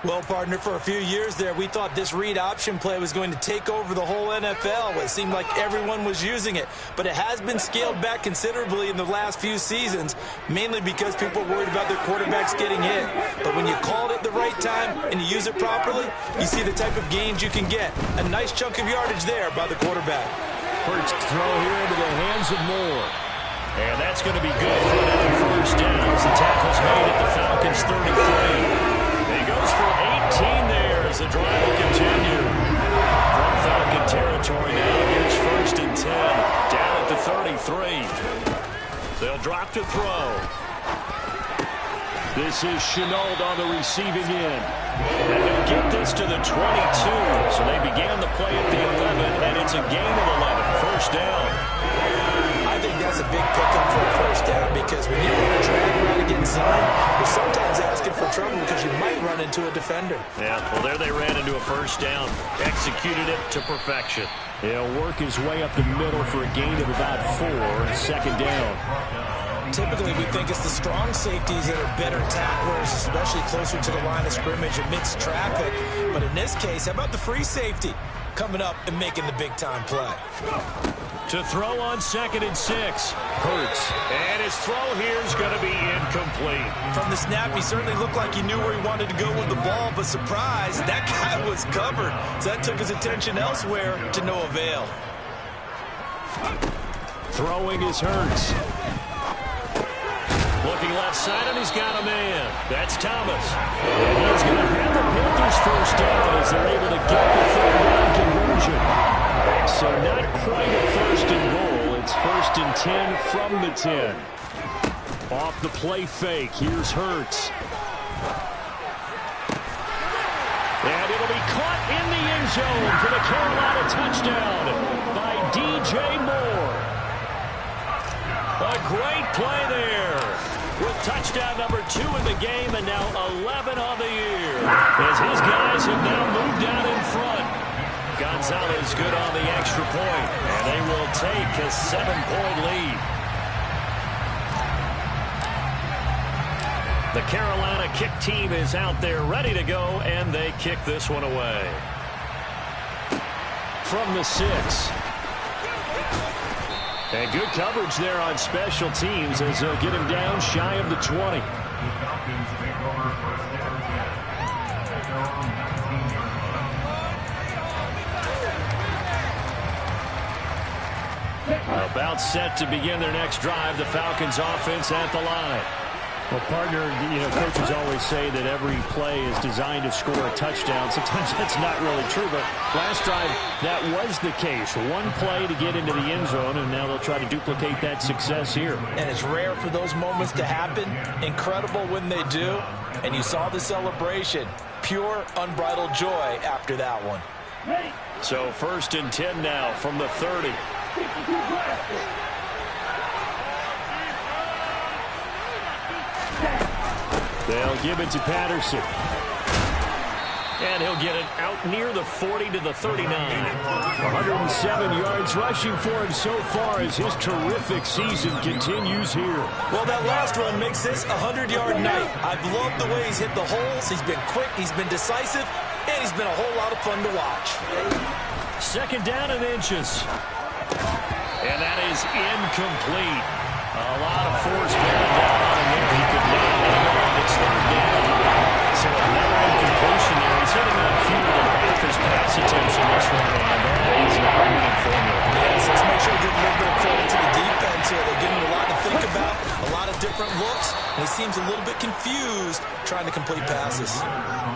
Well, partner, for a few years there, we thought this read option play was going to take over the whole NFL. It seemed like everyone was using it, but it has been scaled back considerably in the last few seasons, mainly because people are worried about their quarterbacks getting hit. But when you call it at the right time and you use it properly, you see the type of gains you can get. A nice chunk of yardage there by the quarterback. First throw here into the hands of Moore. And that's going to be good for another first down as the tackle's made at the Falcons' 33. He goes for 18 there as the drive will continue. From Falcon territory now, here's 1st and 10. Down at the 33. They'll drop to throw. This is Chenault on the receiving end. And they'll get this to the 22. So they began the play at the 11, and it's a gain of 11. First down. I think that's a big pickup for a first down because when you run a drag route against zone, you're sometimes asking for trouble because you might run into a defender. Yeah, well, there they ran into a first down. Executed it to perfection. He'll work his way up the middle for a gain of about 4. Second down. Typically, we think it's the strong safeties that are better tacklers, especially closer to the line of scrimmage amidst traffic. But in this case, how about the free safety coming up and making the big-time play? To throw on 2nd and 6. Hurts. And his throw here is going to be incomplete. From the snap, he certainly looked like he knew where he wanted to go with the ball, but surprise, that guy was covered. So that took his attention elsewhere to no avail. Throwing is Hurts. Looking left side, and he's got a man. That's Thomas. And he's going to have the Panthers first down as they're able to get the 3rd-down conversion. So not quite a 1st and goal. It's 1st and 10 from the 10. Off the play fake, here's Hurts. And it'll be caught in the end zone for the Carolina touchdown by DJ Moore. A great play there. With touchdown number 2 in the game and now 11 on the year. As his guys have now moved out in front. Gonzalez good on the extra point. And they will take a 7-point lead. The Carolina kick team is out there ready to go, and they kick this one away. From the 6. And good coverage there on special teams as they'll get him down shy of the 20. About set to begin their next drive. The Falcons offense at the line. Well, partner, coaches always say that every play is designed to score a touchdown. Sometimes that's not really true, but last drive, that was the case. One play to get into the end zone, and now they'll try to duplicate that success here. And it's rare for those moments to happen. Incredible when they do. And you saw the celebration. Pure, unbridled joy after that one. So 1st and 10 now from the 30. They'll give it to Patterson. And he'll get it out near the 40 to the 39. 107 yards rushing for him so far as his terrific season continues here. Well, that last run makes this a 100-yard night. I've loved the way he's hit the holes. He's been quick, he's been decisive, and he's been a whole lot of fun to watch. 2nd down and inches. And that is incomplete. A lot of force bearing down on him there. He could not hang on. It's 3rd down. So another incompletion there. He's hitting on fewer than half his pass attempts in this one, and that is not a winning formula. Yes, let's make sure we give a little bit of credit to the defense here. They're giving him a lot to think about, a lot of different looks. and he seems a little bit confused trying to complete passes.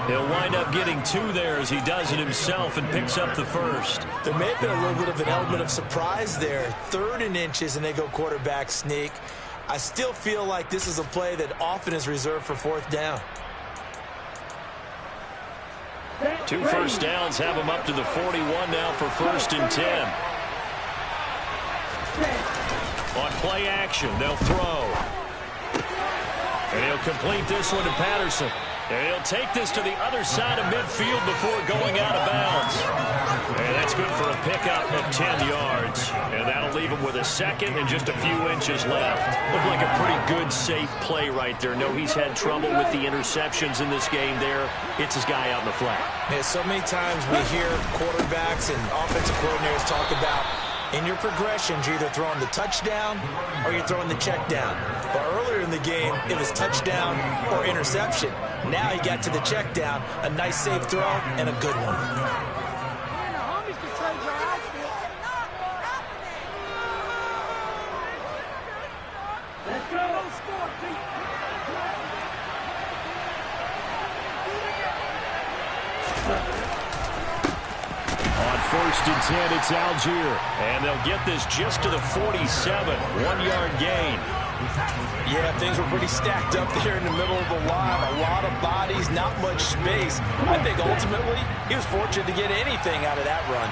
He'll wind up getting 2 there as he does it himself and picks up the first. There may have been a little bit of an element of surprise there. 3rd and inches, and they go quarterback sneak. I still feel like this is a play that often is reserved for 4th down. 2 first downs have him up to the 41 now for 1st and 10. On play action, they'll throw. And he'll complete this one to Patterson. And he'll take this to the other side of midfield before going out of bounds. And that's good for a pickup of 10 yards. And that'll leave him with a 2nd and just a few inches left. Looked like a pretty good, safe play right there. No, he's had trouble with the interceptions in this game there. It's his guy out in the flat. Yeah, so many times we hear quarterbacks and offensive coordinators talk about in your progressions, you're either throwing the touchdown or you're throwing the check down. But earlier in the game, it was touchdown or interception. Now he got to the check down, a nice safe throw, and a good one. Let's go. On 1st and 10, it's Algier. And they'll get this just to the 47. 1-yard gain. Yeah, things were pretty stacked up there in the middle of the line. A lot of bodies, not much space. I think ultimately he was fortunate to get anything out of that run.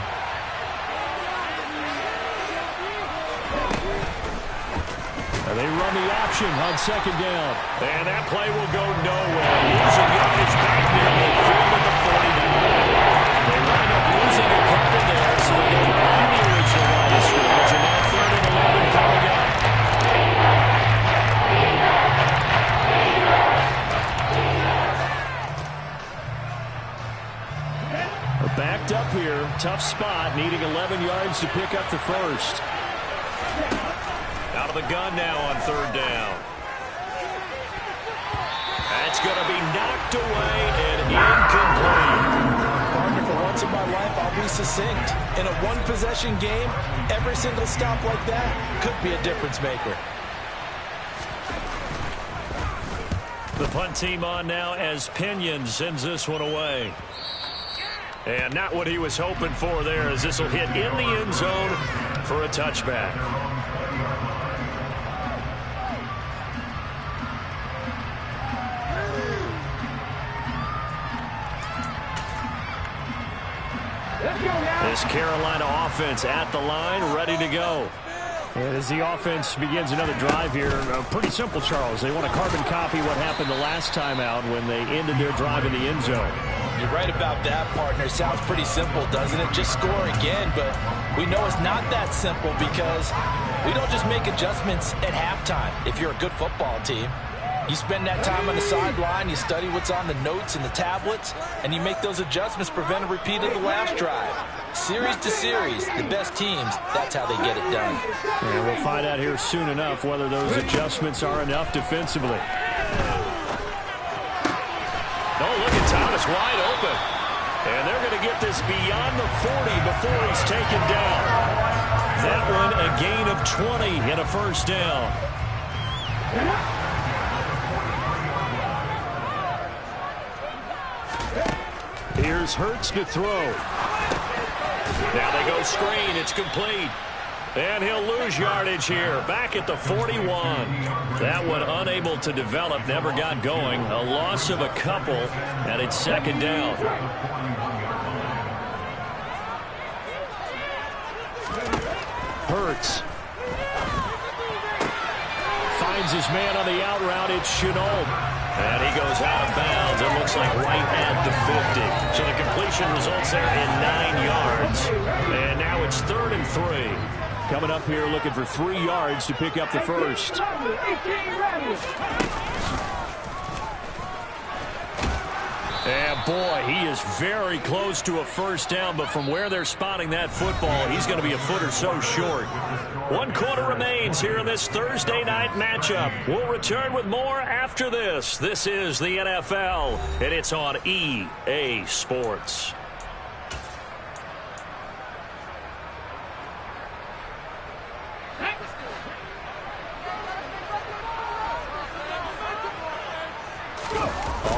And they run the option on 2nd down. And that play will go nowhere. Losing yardage back near midfield at the 49. They wind up losing a couple there, so they go on the original line of scrimmage. And now 3rd and 11 coming up. Backed up here, tough spot, needing 11 yards to pick up the first. Out of the gun now on 3rd down. That's going to be knocked away and incomplete. Partner, for once in my life, I'll be succinct. In a one-possession game, every single stop like that could be a difference maker. The punt team on now as Pinion sends this one away. And not what he was hoping for there, as this will hit in the end zone for a touchback. This Carolina offense at the line, ready to go. And as the offense begins another drive here, pretty simple, Charles. They want to carbon copy what happened the last time out when they ended their drive in the end zone. You're right about that, partner. Sounds pretty simple, doesn't it? Just score again, but we know it's not that simple because we don't just make adjustments at halftime. If you're a good football team, you spend that time on the sideline, you study what's on the notes and the tablets, and you make those adjustments, prevent a repeat of the last drive. Series to series, the best teams, that's how they get it done. And we'll find out here soon enough whether those adjustments are enough defensively. Oh, look at Thomas wide open. And they're going to get this beyond the 40 before he's taken down. That one a gain of 20 and a first down. Here's Hurts to throw. Now they go screen. It's complete. And he'll lose yardage here. Back at the 41. That one unable to develop. Never got going. A loss of a couple. And it's 2nd down. Hurts. Finds his man on the out route. It's Chenault. And he goes out of bounds. It looks like right at the 50. So the completion results there in 9 yards. And now it's 3rd and 3. Coming up here looking for 3 yards to pick up the first. And boy, he is very close to a first down, but from where they're spotting that football, he's going to be a foot or so short. 1 quarter remains here in this Thursday night matchup. We'll return with more after this. This is the NFL, and it's on EA Sports.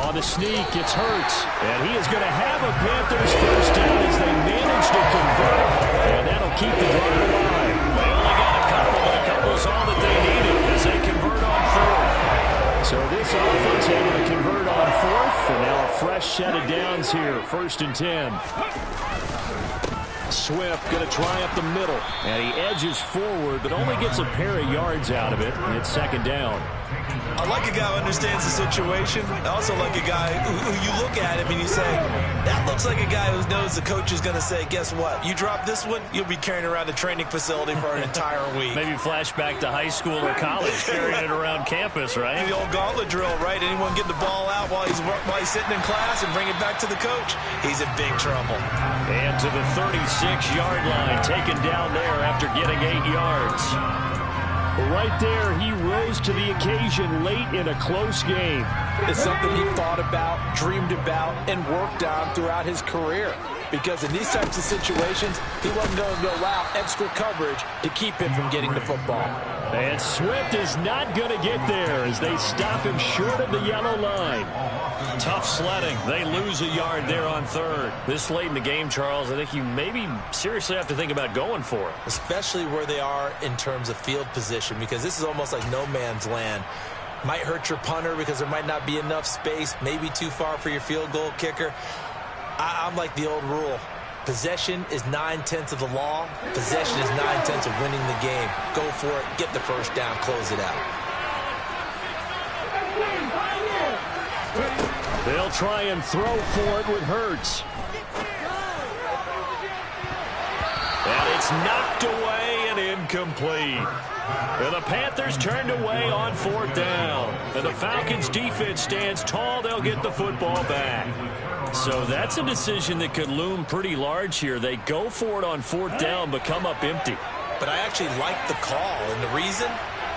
On the sneak, it's Hurts. And he is going to have a Panthers first down as they manage to convert. And that'll keep the drive alive. They only got a couple, but a couple's all that they needed as they convert on fourth. So this offense able to convert on fourth. And now a fresh set of downs here. 1st and 10. Swift going to try up the middle. And he edges forward, but only gets a pair of yards out of it. And it's 2nd down. I like a guy who understands the situation. I also like a guy who you look at him and you say, that looks like a guy who knows the coach is going to say, guess what? You drop this one, you'll be carrying around the training facility for an entire week. Maybe flashback to high school or college, carrying it around campus, right? The old gauntlet drill, right? Anyone get the ball out while he's sitting in class and bring it back to the coach? He's in big trouble. And to the 36-yard line, taken down there after getting 8 yards. Right there, he rose to the occasion late in a close game. It's something he thought about, dreamed about, and worked on throughout his career. Because in these types of situations, he wasn't going to allow extra coverage to keep him from getting the football. And Swift is not going to get there as they stop him short of the yellow line. Tough sledding. They lose a yard there on 3rd. This late in the game, Charles, I think you maybe seriously have to think about going for it. Especially where they are in terms of field position, because this is almost like no man's land. Might hurt your punter because there might not be enough space, maybe too far for your field goal kicker. I'm like the old rule. Possession is 9/10 of the law. Possession is 9/10 of winning the game. Go for it. Get the first down. Close it out. They'll try and throw for it with Hurts. And it's knocked away and incomplete. And the Panthers turned away on 4th down. And the Falcons' defense stands tall. They'll get the football back. So that's a decision that could loom pretty large here. They go for it on 4th down, but come up empty. But I actually like the call. And the reason?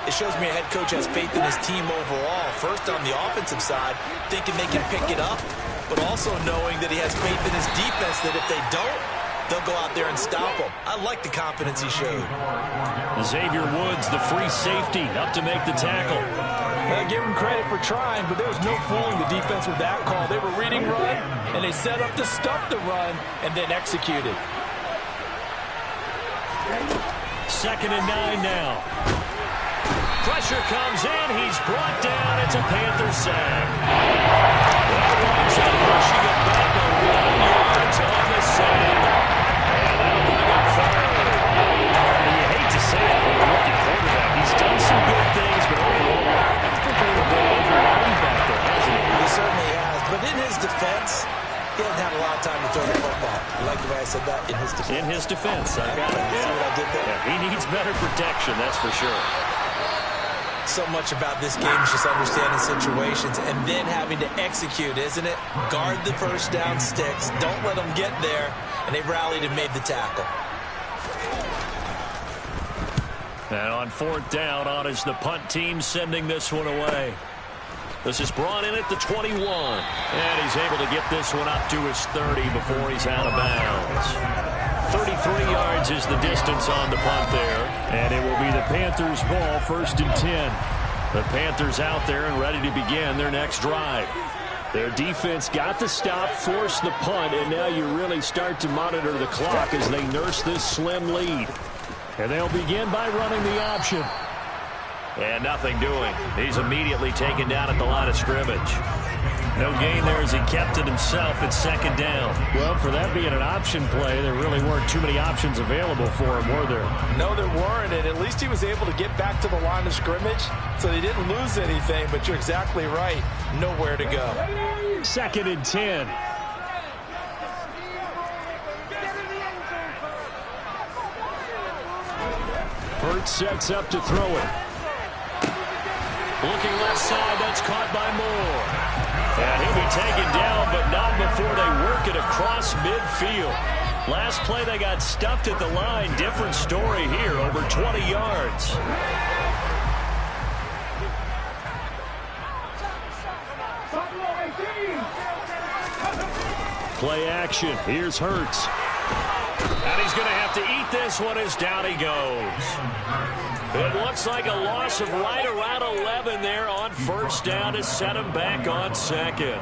It shows me a head coach has faith in his team overall. First on the offensive side, thinking they can pick it up, but also knowing that he has faith in his defense that if they don't, they'll go out there and stop them. I like the confidence he showed. Xavier Woods, the free safety, up to make the tackle. I give him credit for trying, but there was no fooling the defense with that call. They were reading run, and they set up to stop the run and then executed. 2nd and 9 now. Pressure comes in. He's brought down. It's a Panther sack. That winds up pushing it back a 1 yard on the sack. And that'll bring up 3rd. And you hate to say it, but a rookie quarterback, he's done some good things, but overall, I think they're a bit overwhelmed back there, hasn't he? He certainly has. But in his defense, he doesn't have a lot of time to throw the football. You like the way I said that? In his defense. In his defense. I got it. See what I did there? Yeah, he needs better protection, that's for sure. So much about this game is just understanding situations and then having to execute, isn't it? Guard the first down sticks. Don't let them get there. And they rallied and made the tackle. And on 4th down, on is the punt team sending this one away. This is brought in at the 21. And he's able to get this one up to his 30 before he's out of bounds. 33 yards is the distance on the punt there. And it will be the Panthers' ball, 1st and 10. The Panthers out there and ready to begin their next drive. Their defense got the stop, forced the punt, and now you really start to monitor the clock as they nurse this slim lead. And they'll begin by running the option. And nothing doing. He's immediately taken down at the line of scrimmage. No gain there as he kept it himself at 2nd down. Well, for that being an option play, there really weren't too many options available for him, were there? No, there weren't, and at least he was able to get back to the line of scrimmage, so they didn't lose anything, but you're exactly right. Nowhere to go. 2nd and 10. Hurts sets up to throw it. Looking left side, that's caught by Moore. And he'll be taken down, but not before they work it across midfield. Last play, they got stuffed at the line. Different story here, over 20 yards. Play action. Here's Hurts. And he's going to have to eat this one as down he goes. It looks like a loss of right around 11 there on first down to set him back on second.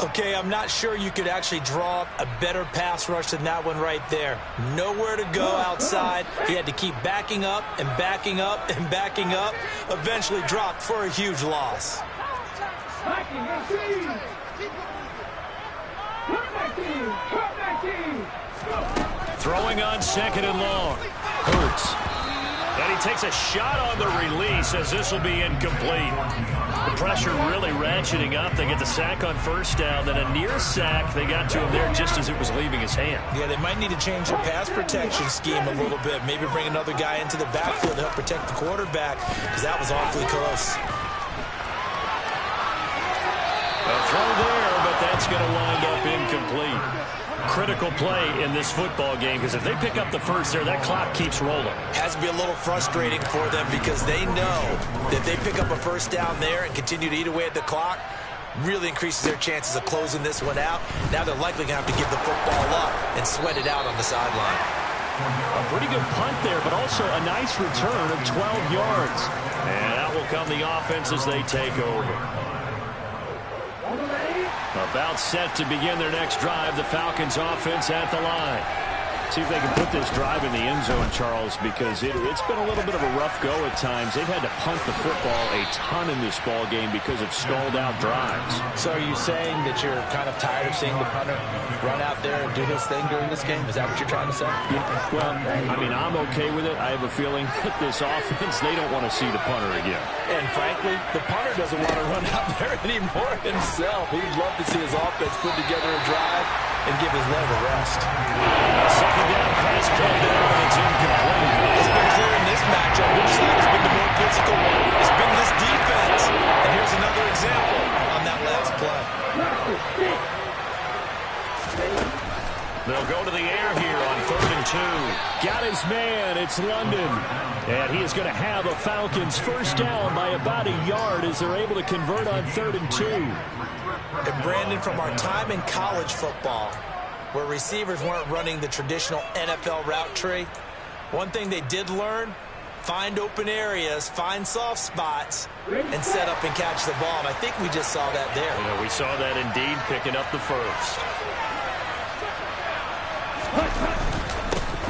Okay, I'm not sure you could actually draw up a better pass rush than that one right there. Nowhere to go outside. He had to keep backing up and backing up and backing up. Eventually dropped for a huge loss. Throwing on second and long. Hurts. And he takes a shot on the release as this will be incomplete. The pressure really ratcheting up. They get the sack on first down. Then a near sack. They got to him there just as it was leaving his hand. Yeah, they might need to change their pass protection scheme a little bit. Maybe bring another guy into the backfield to help protect the quarterback, because that was awfully close. A throw there, but that's going to wind up incomplete. Critical play in this football game, because if they pick up the first there, that clock keeps rolling. Has to be a little frustrating for them, because they know that they pick up a first down there and continue to eat away at the clock, really increases their chances of closing this one out. Now they're likely going to have to give the football up and sweat it out on the sideline. A pretty good punt there, but also a nice return of 12 yards. And out will come the offense as they take over. About set to begin their next drive, the Falcons offense at the line. See if they can put this drive in the end zone, Charles, because it's been a little bit of a rough go at times. They've had to punt the football a ton in this ball game because of stalled-out drives. So are you saying that you're kind of tired of seeing the punter run out there and do his thing during this game? Is that what you're trying to say? Yeah. Well, I mean, I'm okay with it. I have a feeling that this offense, they don't want to see the punter again. And frankly, the punter doesn't want to run out there anymore himself. He'd love to see his offense put together a drive and give his leg a rest. Second down pass play there, and it's incomplete. It's been clear in this matchup which side has been the more physical one. It's been this defense. And here's another example on that last play. They'll go to the air here on 3rd and 2. Got his man. It's London. And he is going to have a Falcons first down by about a yard as they're able to convert on 3rd and 2. And Brandon, from our time in college football, where receivers weren't running the traditional NFL route tree, one thing they did learn, find open areas, find soft spots, and set up and catch the ball. And I think we just saw that there. Yeah, we saw that indeed, picking up the first.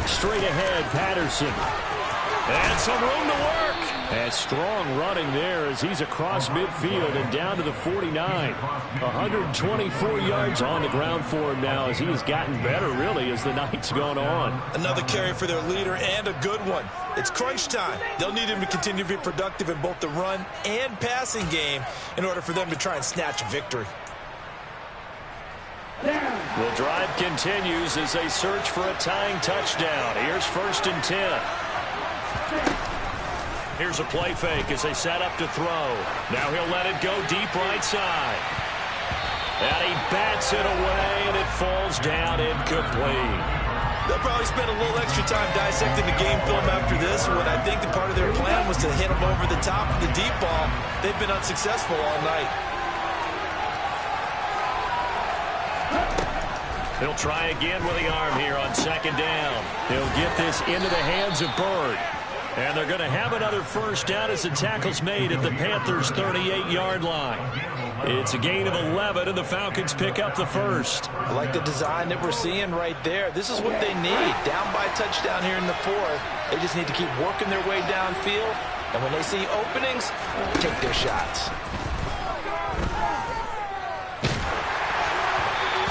Straight ahead, Patterson. And some room to work. And strong running there as he's across midfield and down to the 49. 124 yards on the ground for him now as he has gotten better, really, as the night's gone on. Another carry for their leader, and a good one. It's crunch time. They'll need him to continue to be productive in both the run and passing game in order for them to try and snatch a victory. The drive continues as they search for a tying touchdown. Here's 1st and 10. Here's a play fake as they set up to throw. Now he'll let it go deep right side. And he bats it away, and it falls down incomplete. They'll probably spend a little extra time dissecting the game film after this one. I think that part of their plan was to hit him over the top of the deep ball. They've been unsuccessful all night. He'll try again with the arm here on 2nd down. He'll get this into the hands of Bird. And they're going to have another first down as the tackle's made at the Panthers' 38-yard line. It's a gain of 11, and the Falcons pick up the first. I like the design that we're seeing right there. This is what they need. Down by a touchdown here in the 4th. They just need to keep working their way downfield. And when they see openings, take their shots.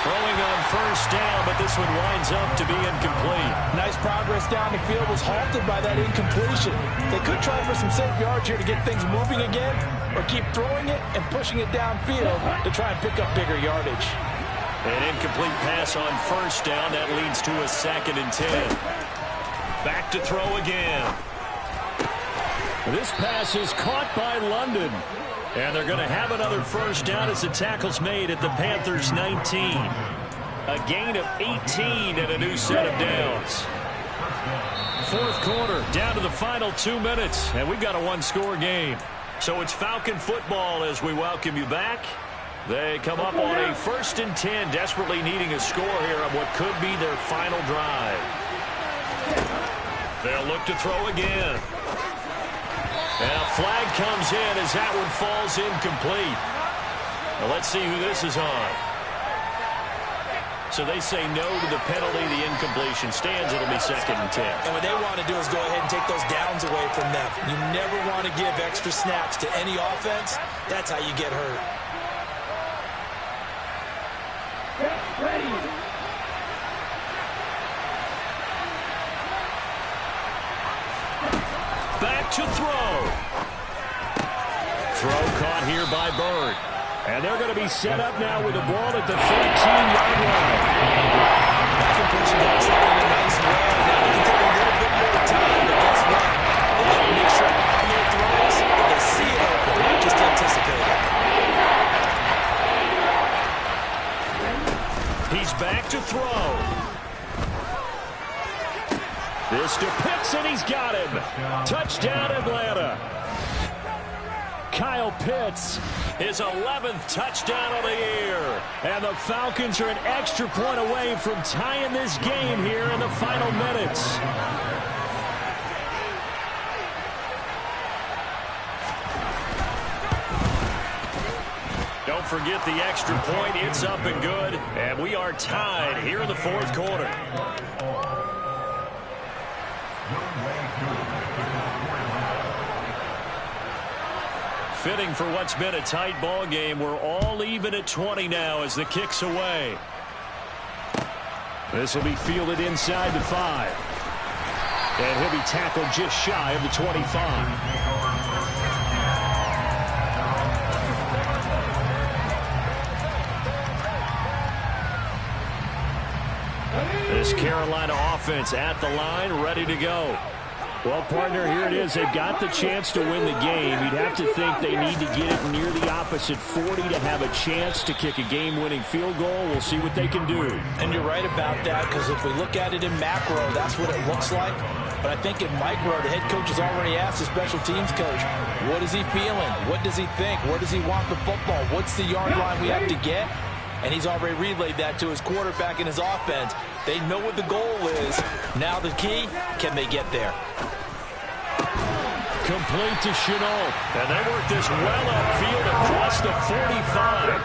Throwing on first down, but this one winds up to be incomplete. Nice progress down the field was halted by that incompletion. They could try for some safe yards here to get things moving again, or keep throwing it and pushing it downfield to try and pick up bigger yardage. An incomplete pass on first down. That leads to a 2nd and 10. Back to throw again. This pass is caught by London. And they're going to have another first down as the tackle's made at the Panthers' 19. A gain of 18 and a new set of downs. 4th quarter, down to the final 2 minutes, and we've got a one-score game. So it's Falcon football as we welcome you back. They come up on a 1st and 10, desperately needing a score here on what could be their final drive. They'll look to throw again. And a flag comes in as that one falls incomplete. Now let's see who this is on. So they say no to the penalty. The incompletion stands. It'll be 2nd and 10. And what they want to do is go ahead and take those downs away from them. You never want to give extra snaps to any offense. That's how you get hurt. Ready. Back to throw. Throw caught here by Bird. And they're going to be set up now with the ball at the 13-yard line. That completion looks like in a nice way. Now they can take a little bit more time, but guess what? They got to make sure all their throws, they see it open, not just anticipate it. He's back to throw. This to Pitts, and he's got him. Touchdown, Atlanta. Kyle Pitts, his 11th touchdown of the year. And the Falcons are an extra point away from tying this game here in the final minutes. Don't forget the extra point. It's up and good. And we are tied here in the 4th quarter. Fitting for what's been a tight ball game. We're all even at 20 now as the kick's away. This will be fielded inside the 5. And he'll be tackled just shy of the 25. This Carolina offense at the line, ready to go. Well, partner, here it is. They've got the chance to win the game. You'd have to think they need to get it near the opposite 40 to have a chance to kick a game-winning field goal. We'll see what they can do. And you're right about that, because if we look at it in macro, that's what it looks like. But I think in micro, the head coach has already asked the special teams coach, what is he feeling? What does he think? Where does he want the football? What's the yard line we have to get? And he's already relayed that to his quarterback and his offense. They know what the goal is. Now the key, can they get there? Complete to Chenault. And they work this well upfield across the 45.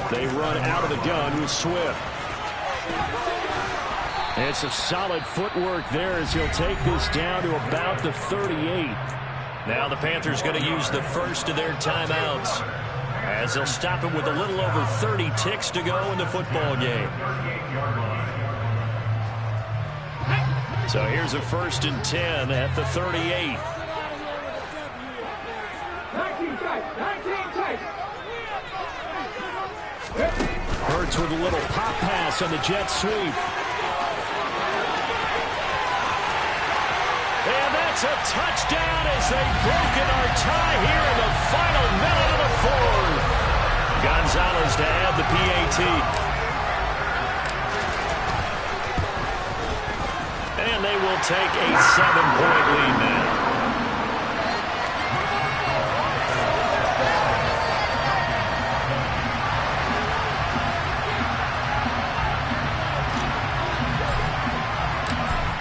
They run out of the gun with Swift. It's a solid footwork there as he'll take this down to about the 38. Now the Panthers going to use the first of their timeouts as they'll stop it with a little over 30 ticks to go in the football game. So here's a 1st and 10 at the 38. 19 tight. Hurts with a little pop pass on the jet sweep. And that's a touchdown as they've broken our tie here in the final minute of the 4th. Gonzalez to add the PAT. And they will take a 7-point lead now.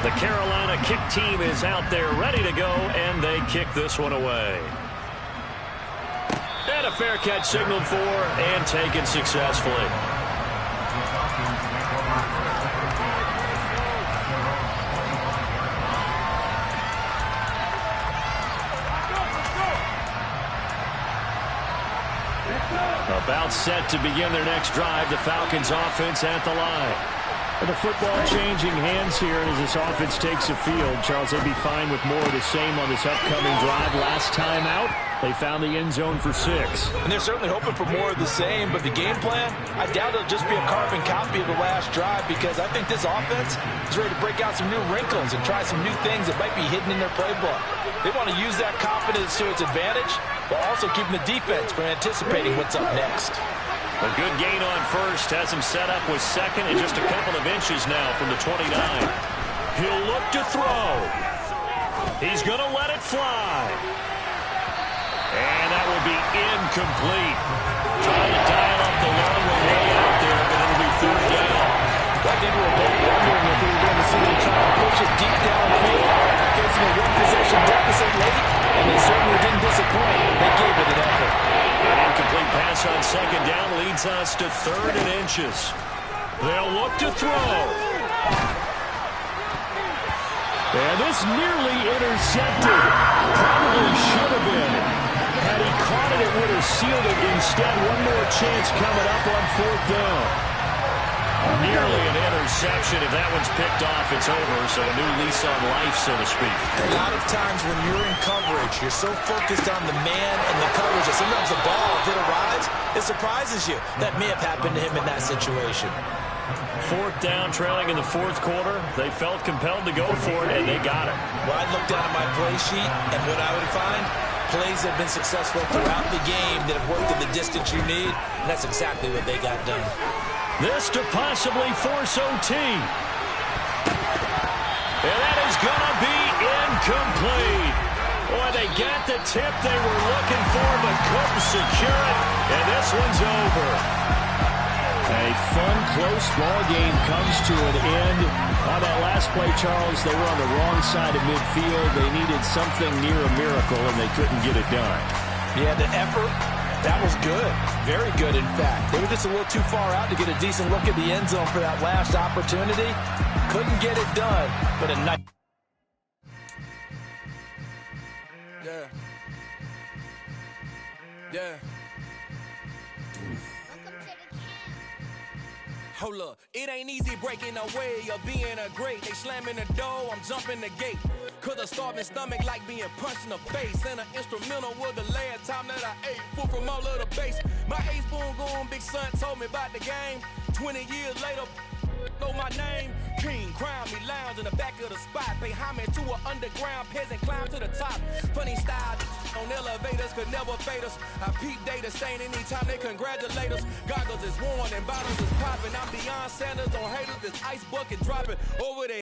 The Carolina kick team is out there ready to go, and they kick this one away. And a fair catch signaled for and taken successfully. About set to begin their next drive, the Falcons offense at the line. And the football changing hands here as this offense takes the field. Charles, they'd be fine with more of the same on this upcoming drive. Last time out, they found the end zone for 6. And they're certainly hoping for more of the same, but the game plan, I doubt it'll just be a carbon copy of the last drive, because I think this offense is ready to break out some new wrinkles and try some new things that might be hidden in their playbook. They want to use that confidence to its advantage, while also keeping the defense from anticipating what's up next. A good gain on first has him set up with 2nd and just a couple of inches now from the 29. He'll look to throw. He's going to let it fly. And that will be incomplete. Trying to dial up the long way out there, but it'll be 3rd down. I think we were both wondering if we were going to see him try to push it deep back downfield. Gives them a one-possession deficit late, and they certainly didn't disappoint. They gave it an effort. An incomplete pass on second down leads us to 3rd and inches. They'll look to throw. And this nearly intercepted. Probably should have been. Had he caught it, it would have sealed it. Instead, one more chance coming up on 4th down. Nearly an interception. If that one's picked off, it's over. So a new lease on life, so to speak. A lot of times when you're in coverage, you're so focused on the man and the coverage that sometimes the ball, if it arrives, it surprises you. That may have happened to him in that situation. 4th down, trailing in the 4th quarter. They felt compelled to go for it, and they got it. Well, I'd look down at my play sheet, and what I would find, plays that have been successful throughout the game that have worked in the distance you need, and that's exactly what they got done. This to possibly force OT. And that is going to be incomplete. Boy, they got the tip they were looking for, but couldn't secure it, and this one's over. A fun, close ball game comes to an end. On that last play, Charles, they were on the wrong side of midfield. They needed something near a miracle, and they couldn't get it done. Yeah, the effort, that was good. Very good, in fact. They were just a little too far out to get a decent look at the end zone for that last opportunity. Couldn't get it done, but a nice... Yeah. Yeah. Hold up, it ain't easy breaking away or being a great. They slamming the door, I'm jumping the gate. Cause a starving stomach like being punched in the face. And an instrumental was the last time that I ate food from all of the base. My A-spoon going, big son told me about the game. 20 years later, know my name. King, crown me, lounge in the back of the spot. Pay homage to an underground peasant, climb to the top. Funny style on elevators could never fade us. I peep data stain anytime they congratulate us. Goggles is worn and bottles is popping. I'm beyond Sanders on haters, this ice bucket dropping over there.